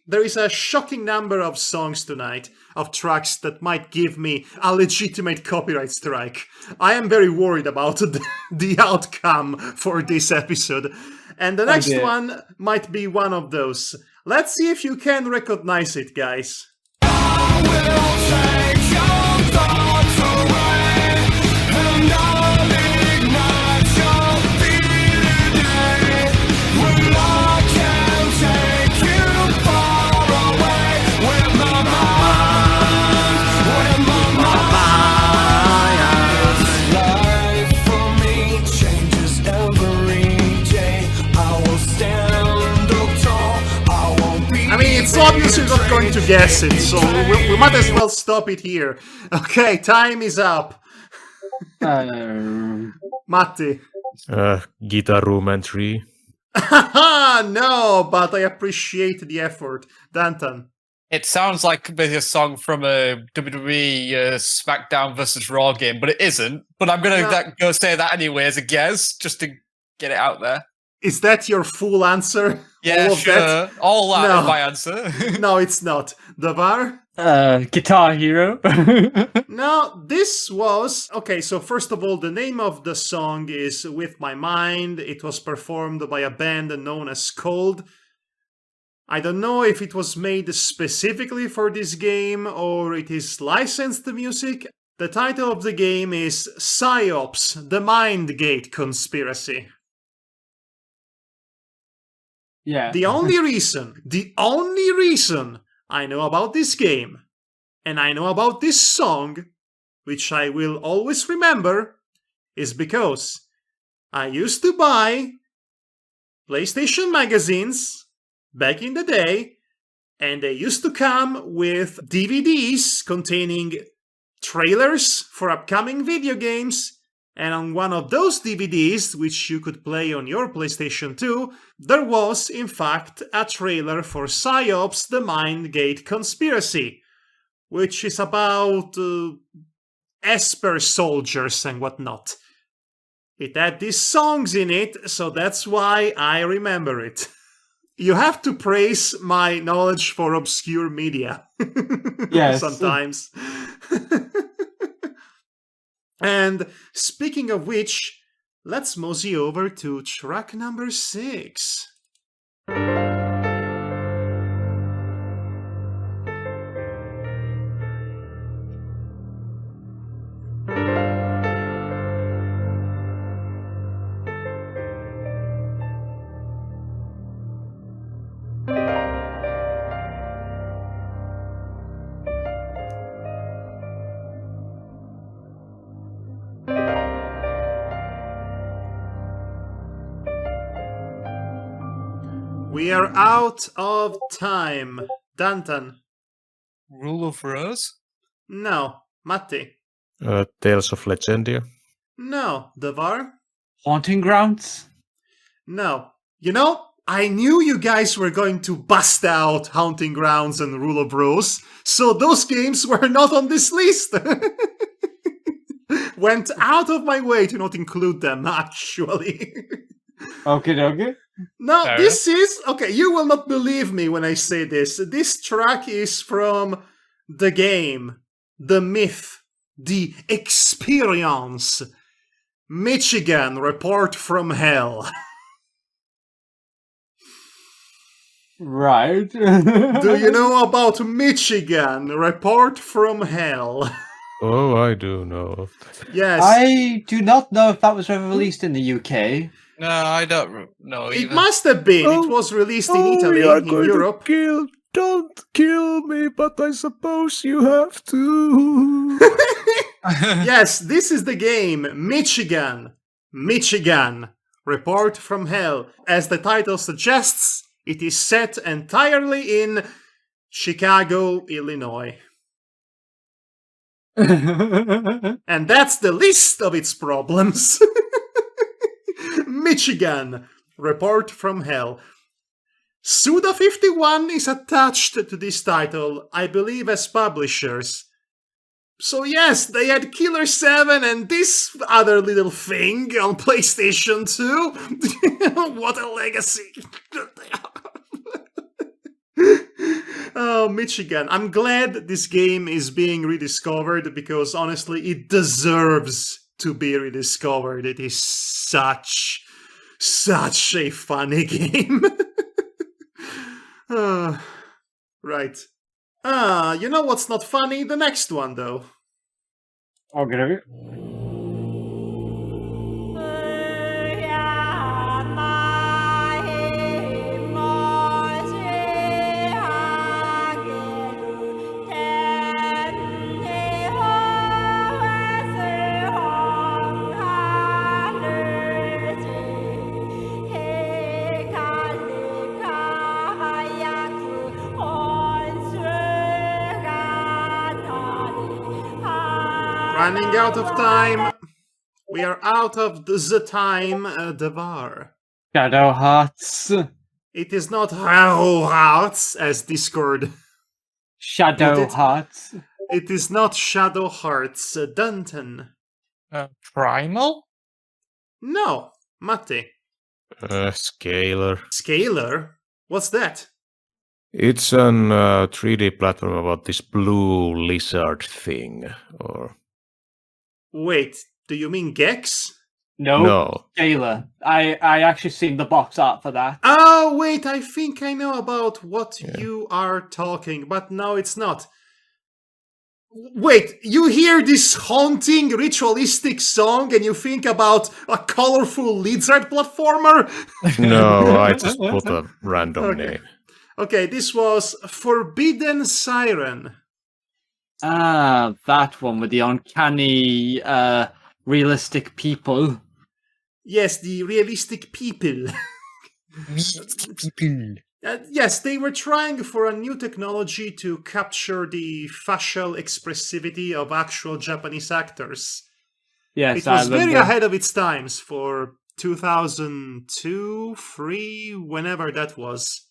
There is a shocking number of songs tonight, of tracks that might give me a legitimate copyright strike. I am very worried about the outcome for this episode. And the next one might be one of those. Let's see if you can recognize it, guys. It's obvious you're not going to guess it, so we might as well stop it here. Okay, time is up. Matti. Guitar Room and 3. No, but I appreciate the effort. Danton. It sounds like maybe a song from a WWE SmackDown versus Raw game, but it isn't. But I'm going to go say that anyway as a guess, just to get it out there. Is that your full answer? Yeah, sure. That? All that is my answer. No, it's not. Davar? Guitar Hero. No, this was... Okay, so first of all, the name of the song is With My Mind. It was performed by a band known as Cold. I don't know if it was made specifically for this game or it is licensed music. The title of the game is PsyOps, the Mindgate Conspiracy. Yeah. The only reason I know about this game, and I know about this song, which I will always remember, is because I used to buy PlayStation magazines back in the day, and they used to come with DVDs containing trailers for upcoming video games. And on one of those DVDs, which you could play on your PlayStation 2, there was, in fact, a trailer for PsyOps, the Mindgate Conspiracy, which is about Esper soldiers and whatnot. It had these songs in it, so that's why I remember it. You have to praise my knowledge for obscure media. Yes. Sometimes. And speaking of which, let's mosey over to track number 6. We are out of time. Danton. Rule of Rose? No. Matti. Tales of Legendia. No. Davar. Haunting Grounds? No. You know, I knew you guys were going to bust out Haunting Grounds and Rule of Rose, so those games were not on this list. Went out of my way to not include them, actually. Okay. No, this is... Okay, you will not believe me when I say this. This track is from the game, the myth, the experience. Michigan, Report from Hell. Right. Do you know about Michigan, Report from Hell? Oh, I do know. Yes. I do not know if that was ever released in the UK. No, I don't know either. It must have been. It was released in Italy, in Europe. Don't kill me, but I suppose you have to. Yes, this is the game, Michigan, Report from Hell. As the title suggests, it is set entirely in Chicago, Illinois. And that's the list of its problems. Michigan, report from hell. Suda51 is attached to this title, I believe, as publishers. So yes, they had Killer 7 and this other little thing on PlayStation 2. What a legacy. Oh, Michigan. I'm glad this game is being rediscovered because honestly, it deserves to be rediscovered. It is such a funny game. Right. You know what's not funny? The next one, though. Okay. Running out of time. We are out of the time, Devar. Shadow Hearts. It is not Shadow Hearts as Discord. Shadow Hearts. It is not Shadow Hearts, Dunton. Primal? No, Matti. Scalar. Scalar? What's that? It's an 3D platform about this blue lizard thing, or... Wait, do you mean Gex? No. Scalar. I actually seen the box art for that. Oh, wait, I think I know about what you are talking, but no, it's not. Wait, you hear this haunting, ritualistic song and you think about a colorful lizard platformer? No, I just put a random name. Okay, this was Forbidden Siren. Ah, that one with the uncanny, realistic people. Yes, the realistic people. Yes, they were trying for a new technology to capture the facial expressivity of actual Japanese actors. Yes, it was very ahead of its times for 2002, 3, whenever that was.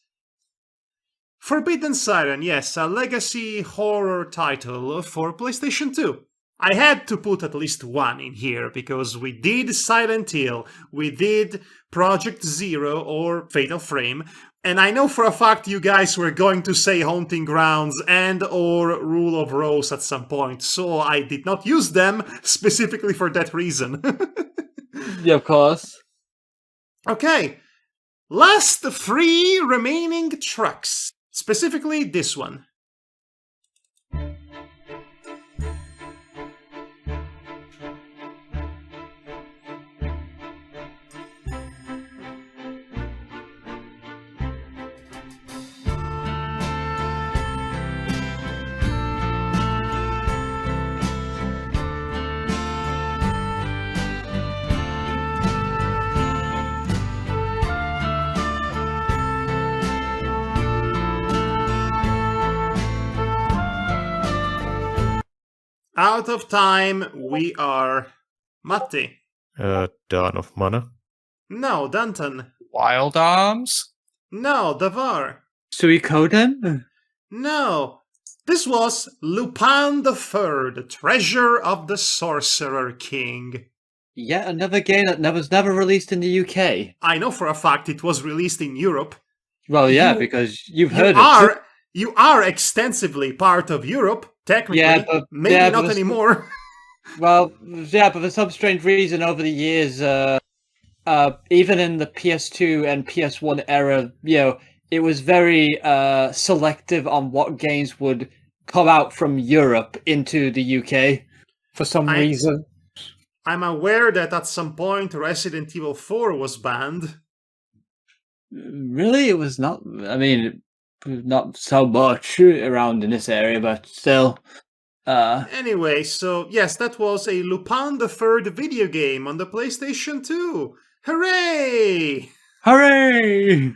Forbidden Siren, yes, a legacy horror title for PlayStation 2. I had to put at least one in here because we did Silent Hill, we did Project Zero or Fatal Frame, and I know for a fact you guys were going to say Haunting Grounds and or Rule of Rose at some point, so I did not use them specifically for that reason. Yeah, of course. Okay, last 3 remaining tracks. Specifically this one. Out of time, we are Matti. Dawn of Mana. No, Danton. Wild Arms? No, Davar. Suikoden? No. This was Lupin the Third, Treasure of the Sorcerer King. Yet another game that was never released in the UK. I know for a fact it was released in Europe. Well, yeah, because you've heard it. You are extensively part of Europe, technically. Yeah, but maybe not anymore. Well, yeah, but for some strange reason over the years, even in the PS2 and PS1 era, you know, it was very selective on what games would come out from Europe into the UK for some reason. I'm aware that at some point Resident Evil 4 was banned. Really? It was not... I mean, not so much around in this area, but still... Anyway, so yes, that was a Lupin the Third video game on the PlayStation 2. Hooray! Hooray!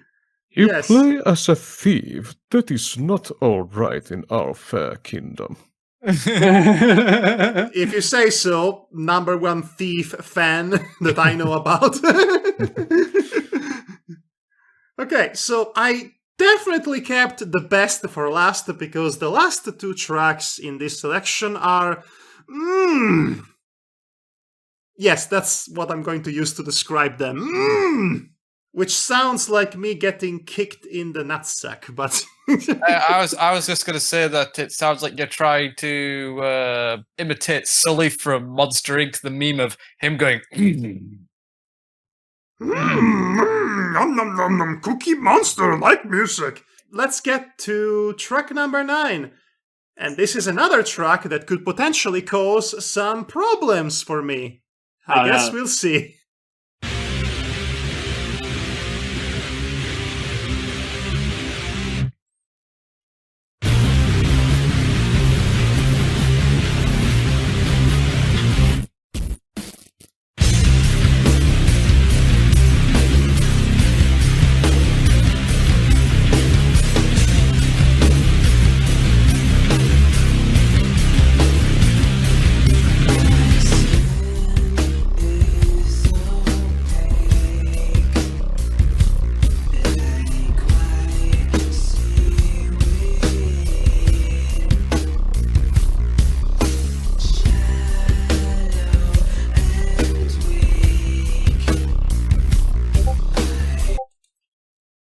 You Yes. play as a thief. That is not all right in our fair kingdom. If you say so, number one thief fan that I know about. Okay, so I definitely kept the best for last because the last two tracks in this selection are... Yes, that's what I'm going to use to describe them. Which sounds like me getting kicked in the nutsack, but... I was just going to say that it sounds like you're trying to imitate Sully from Monster Inc., the meme of him going... Nom nom nom nom, Cookie Monster like music. Let's get to track number 9. And this is another track that could potentially cause some problems for me. I guess we'll see.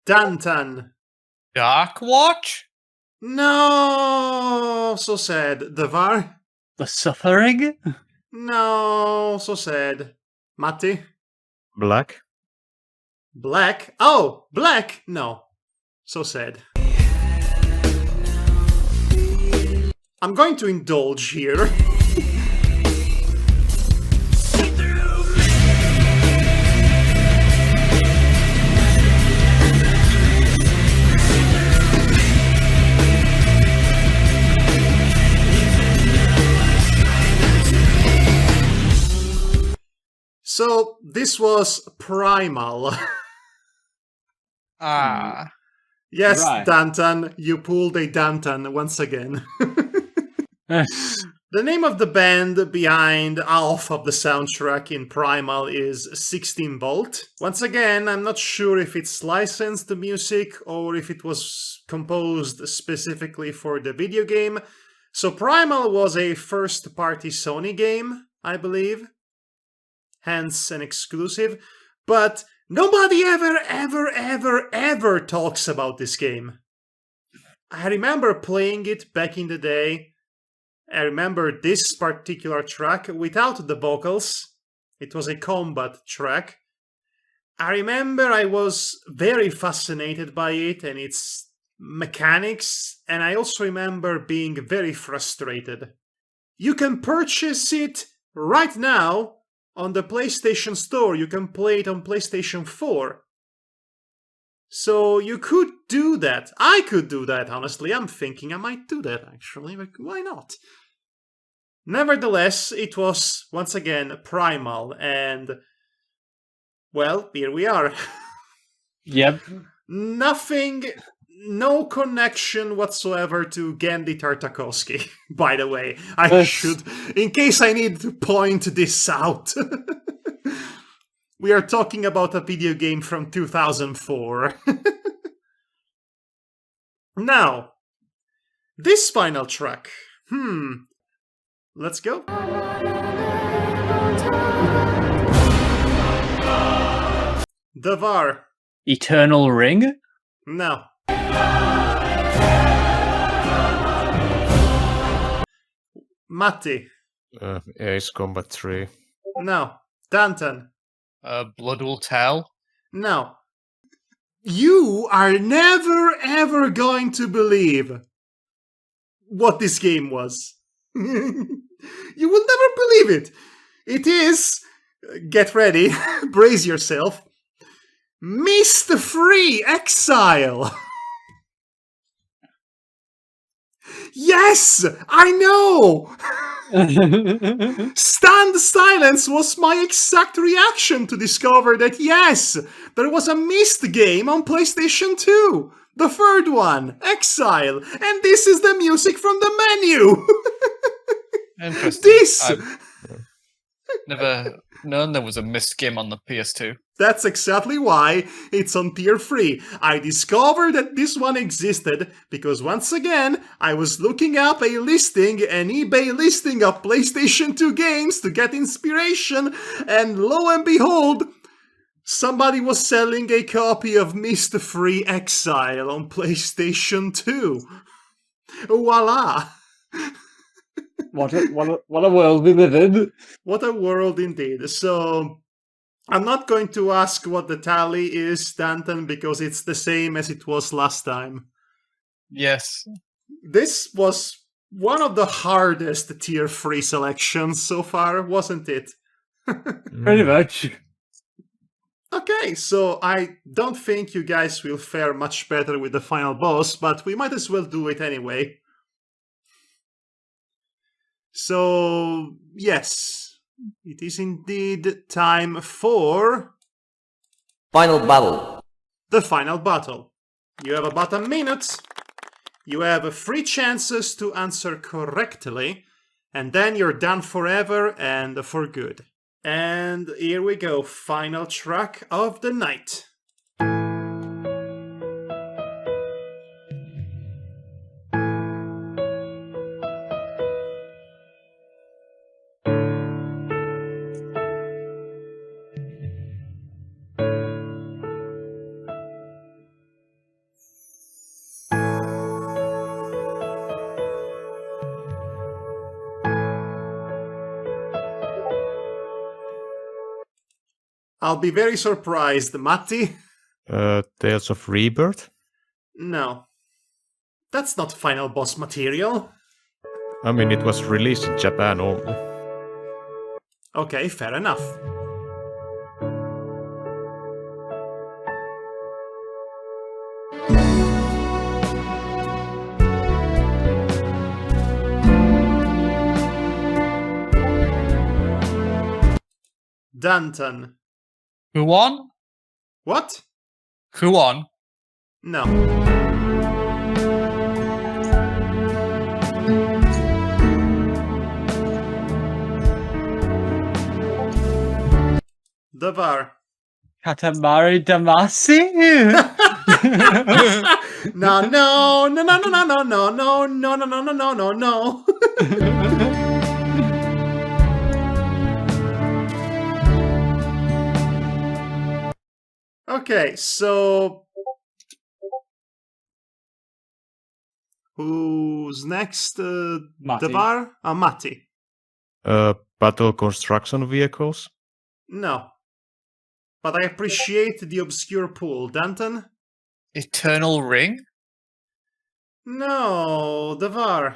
Dantan. Dark Watch? No, so sad. Devar? The Suffering? No, so sad. Matti? Black? Black? Oh, black? No. So sad. I'm going to indulge here. So, this was Primal. Yes, Right. Dantan, you pulled a Dantan once again. The name of the band behind half of the soundtrack in Primal is 16 Volt. Once again, I'm not sure if it's licensed music or if it was composed specifically for the video game. So Primal was a first-party Sony game, I believe. Hence an exclusive. But nobody ever talks about this game. I remember playing it back in the day. I remember this particular track without the vocals. It was a combat track. I remember I was very fascinated by it and its mechanics, and I also remember being very frustrated. You can purchase it right now on the PlayStation Store. You can play it on PlayStation 4. So you could do that. I could do that, honestly. I'm thinking I might do that, actually. But why not? Nevertheless, it was, once again, Primal. And, well, here we are. Yep. Nothing, no connection whatsoever to Gandhi Tartakovsky, by the way. I should, in case I need to point this out. We are talking about a video game from 2004. Now, this final track. Let's go. Devar. Eternal Ring? No. Matti. Ace Combat 3. No. Danton. Blood Will Tell? No. You are never ever going to believe what this game was. You will never believe it. It is, get ready, brace yourself, Mr. Free Exile. Yes, I know. Stand silence was my exact reaction to discover that yes, there was a missed game on PlayStation 2. The third one, Exile, and this is the music from the menu. Interesting. This. I've never known there was a missed game on the PS2. That's exactly why it's on tier 3. I discovered that this one existed because once again, I was looking up an eBay listing of PlayStation 2 games to get inspiration, and lo and behold, somebody was selling a copy of Mr. Free Exile on PlayStation 2. Voila! What a world we live in. What a world indeed. So, I'm not going to ask what the tally is, Danton, because it's the same as it was last time. Yes. This was one of the hardest tier 3 selections so far, wasn't it? Pretty much. Okay, so I don't think you guys will fare much better with the final boss, but we might as well do it anyway. So, yes, it is indeed time for Final battle. the final battle. You have about a minute. You have 3 chances to answer correctly, and then you're done forever and for good. And here we go, final track of the night. I'll be very surprised, Matti. Tales of Rebirth? No. That's not final boss material. I mean, it was released in Japan only. Okay, fair enough. Danton. Who won? What? Who won? No. Davar. Katamari Damacy? No, no, no, no, no, no, no, no, no, no, no, no, no, no, no. Okay, so who's next? Matti. Davar? Matti. Battle construction vehicles? No. But I appreciate the obscure pool. Danton? Eternal Ring? No, Davar.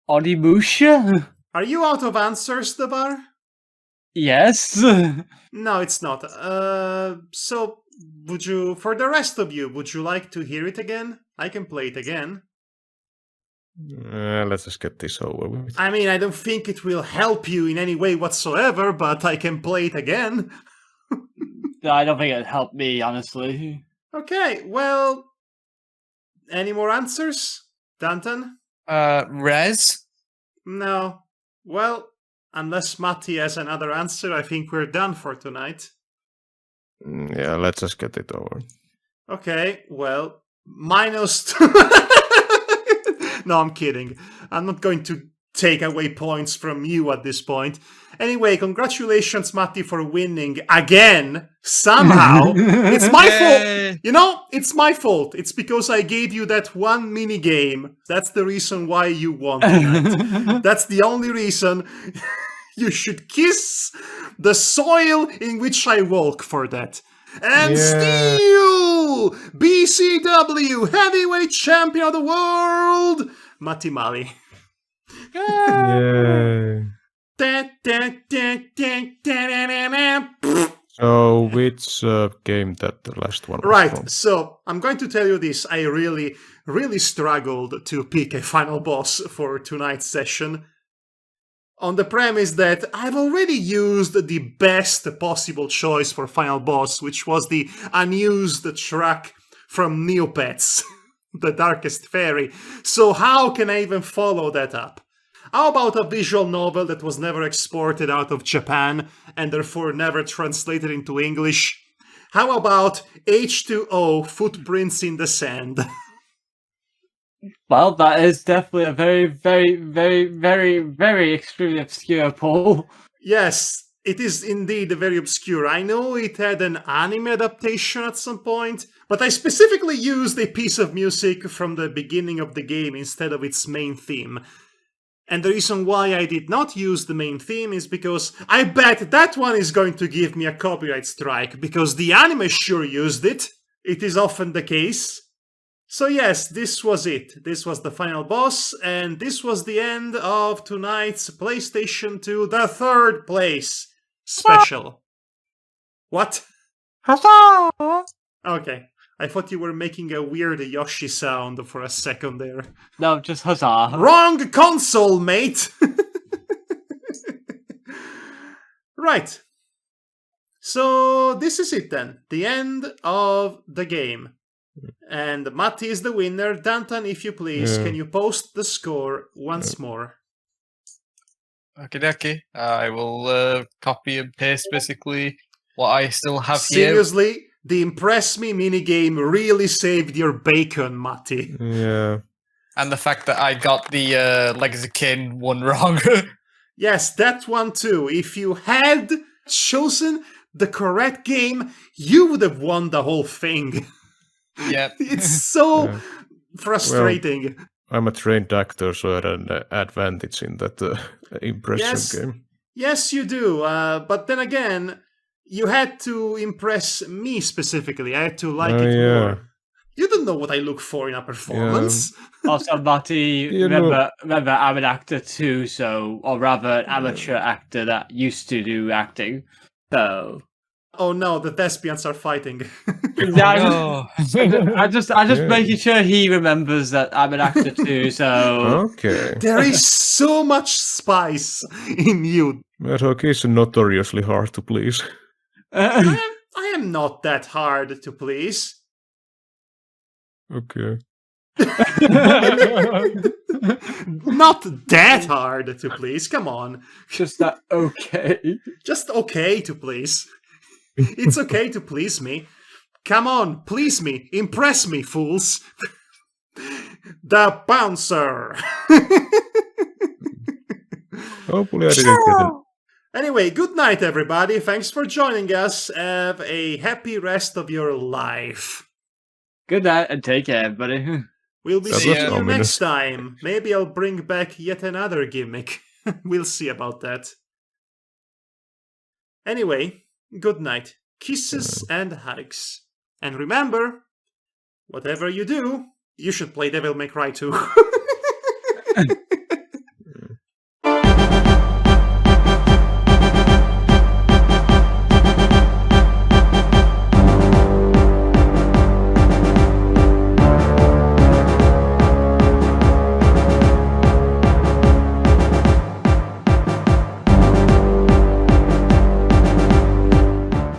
Onimusha? Are you out of answers, Davar? Yes. No, it's not. So, would you, for the rest of you, would you like to hear it again? I can play it again. Let's just get this over with. I mean, I don't think it will help you in any way whatsoever, but I can play it again. I don't think it'd help me, honestly. Okay, well, any more answers? Danton? Rez? No. Well, unless Matti has another answer, I think we're done for tonight. Yeah, let's just get it over. Okay, well, minus... No, I'm kidding. I'm not going to take away points from you at this point. Anyway, congratulations, Matti, for winning again, somehow. It's my fault. You know, it's my fault. It's because I gave you that one mini game. That's the reason why you won tonight. That's the only reason. You should kiss the soil in which I walk for that. And still, BCW Heavyweight Champion of the World, Matti Mali. Yay. So, which game that the last one was Right, from? so I'm going to tell you this. I really, really struggled to pick a final boss for tonight's session, on the premise that I've already used the best possible choice for final boss, which was the unused track from Neopets, the Darkest Fairy. So how can I even follow that up? How about a visual novel that was never exported out of Japan and therefore never translated into English? How about H2O, Footprints in the Sand? Well, that is definitely a very, very, very, very, very extremely obscure poll. Yes, it is indeed very obscure. I know it had an anime adaptation at some point, but I specifically used a piece of music from the beginning of the game instead of its main theme. And the reason why I did not use the main theme is because I bet that one is going to give me a copyright strike, because the anime sure used it. It is often the case. So yes, this was it. This was the final boss, and this was the end of tonight's PlayStation 2, the third place special. What? Huzzah! Okay. I thought you were making a weird Yoshi sound for a second there. No, just huzzah. Wrong console, mate! Right. So this is it then. The end of the game. And Matti is the winner. Danton, if you please, can you post the score once more? Okay. I will copy and paste basically what I still have Seriously, the Impress Me minigame really saved your bacon, Matti. Yeah. And the fact that I got the Legacy King one wrong. Yes, that one too. If you had chosen the correct game, you would have won the whole thing. Yep. It's so frustrating. Well, I'm a trained actor, so I had an advantage in that impression game. Yes, you do. But then again, you had to impress me specifically. I had to like it more. You don't know what I look for in a performance. Yeah. Also, Marty, remember, I'm an actor too, so, or rather, an amateur actor that used to do acting. So. Oh no, the thespians are fighting. I'm just making sure he remembers that I'm an actor too. So okay, there is so much spice in you. Madhog is notoriously hard to please. I am not that hard to please. Okay. Not that hard to please. Come on. Just that okay. Just okay to please. It's okay to please me. Come on, please me. Impress me, fools. The bouncer. Hopefully I didn't get it. Anyway, good night, everybody. Thanks for joining us. Have a happy rest of your life. Good night and take care, everybody. We'll be seeing you next time. Maybe I'll bring back yet another gimmick. We'll see about that. Anyway, good night. Kisses and hugs. And remember, whatever you do, you should play Devil May Cry 2.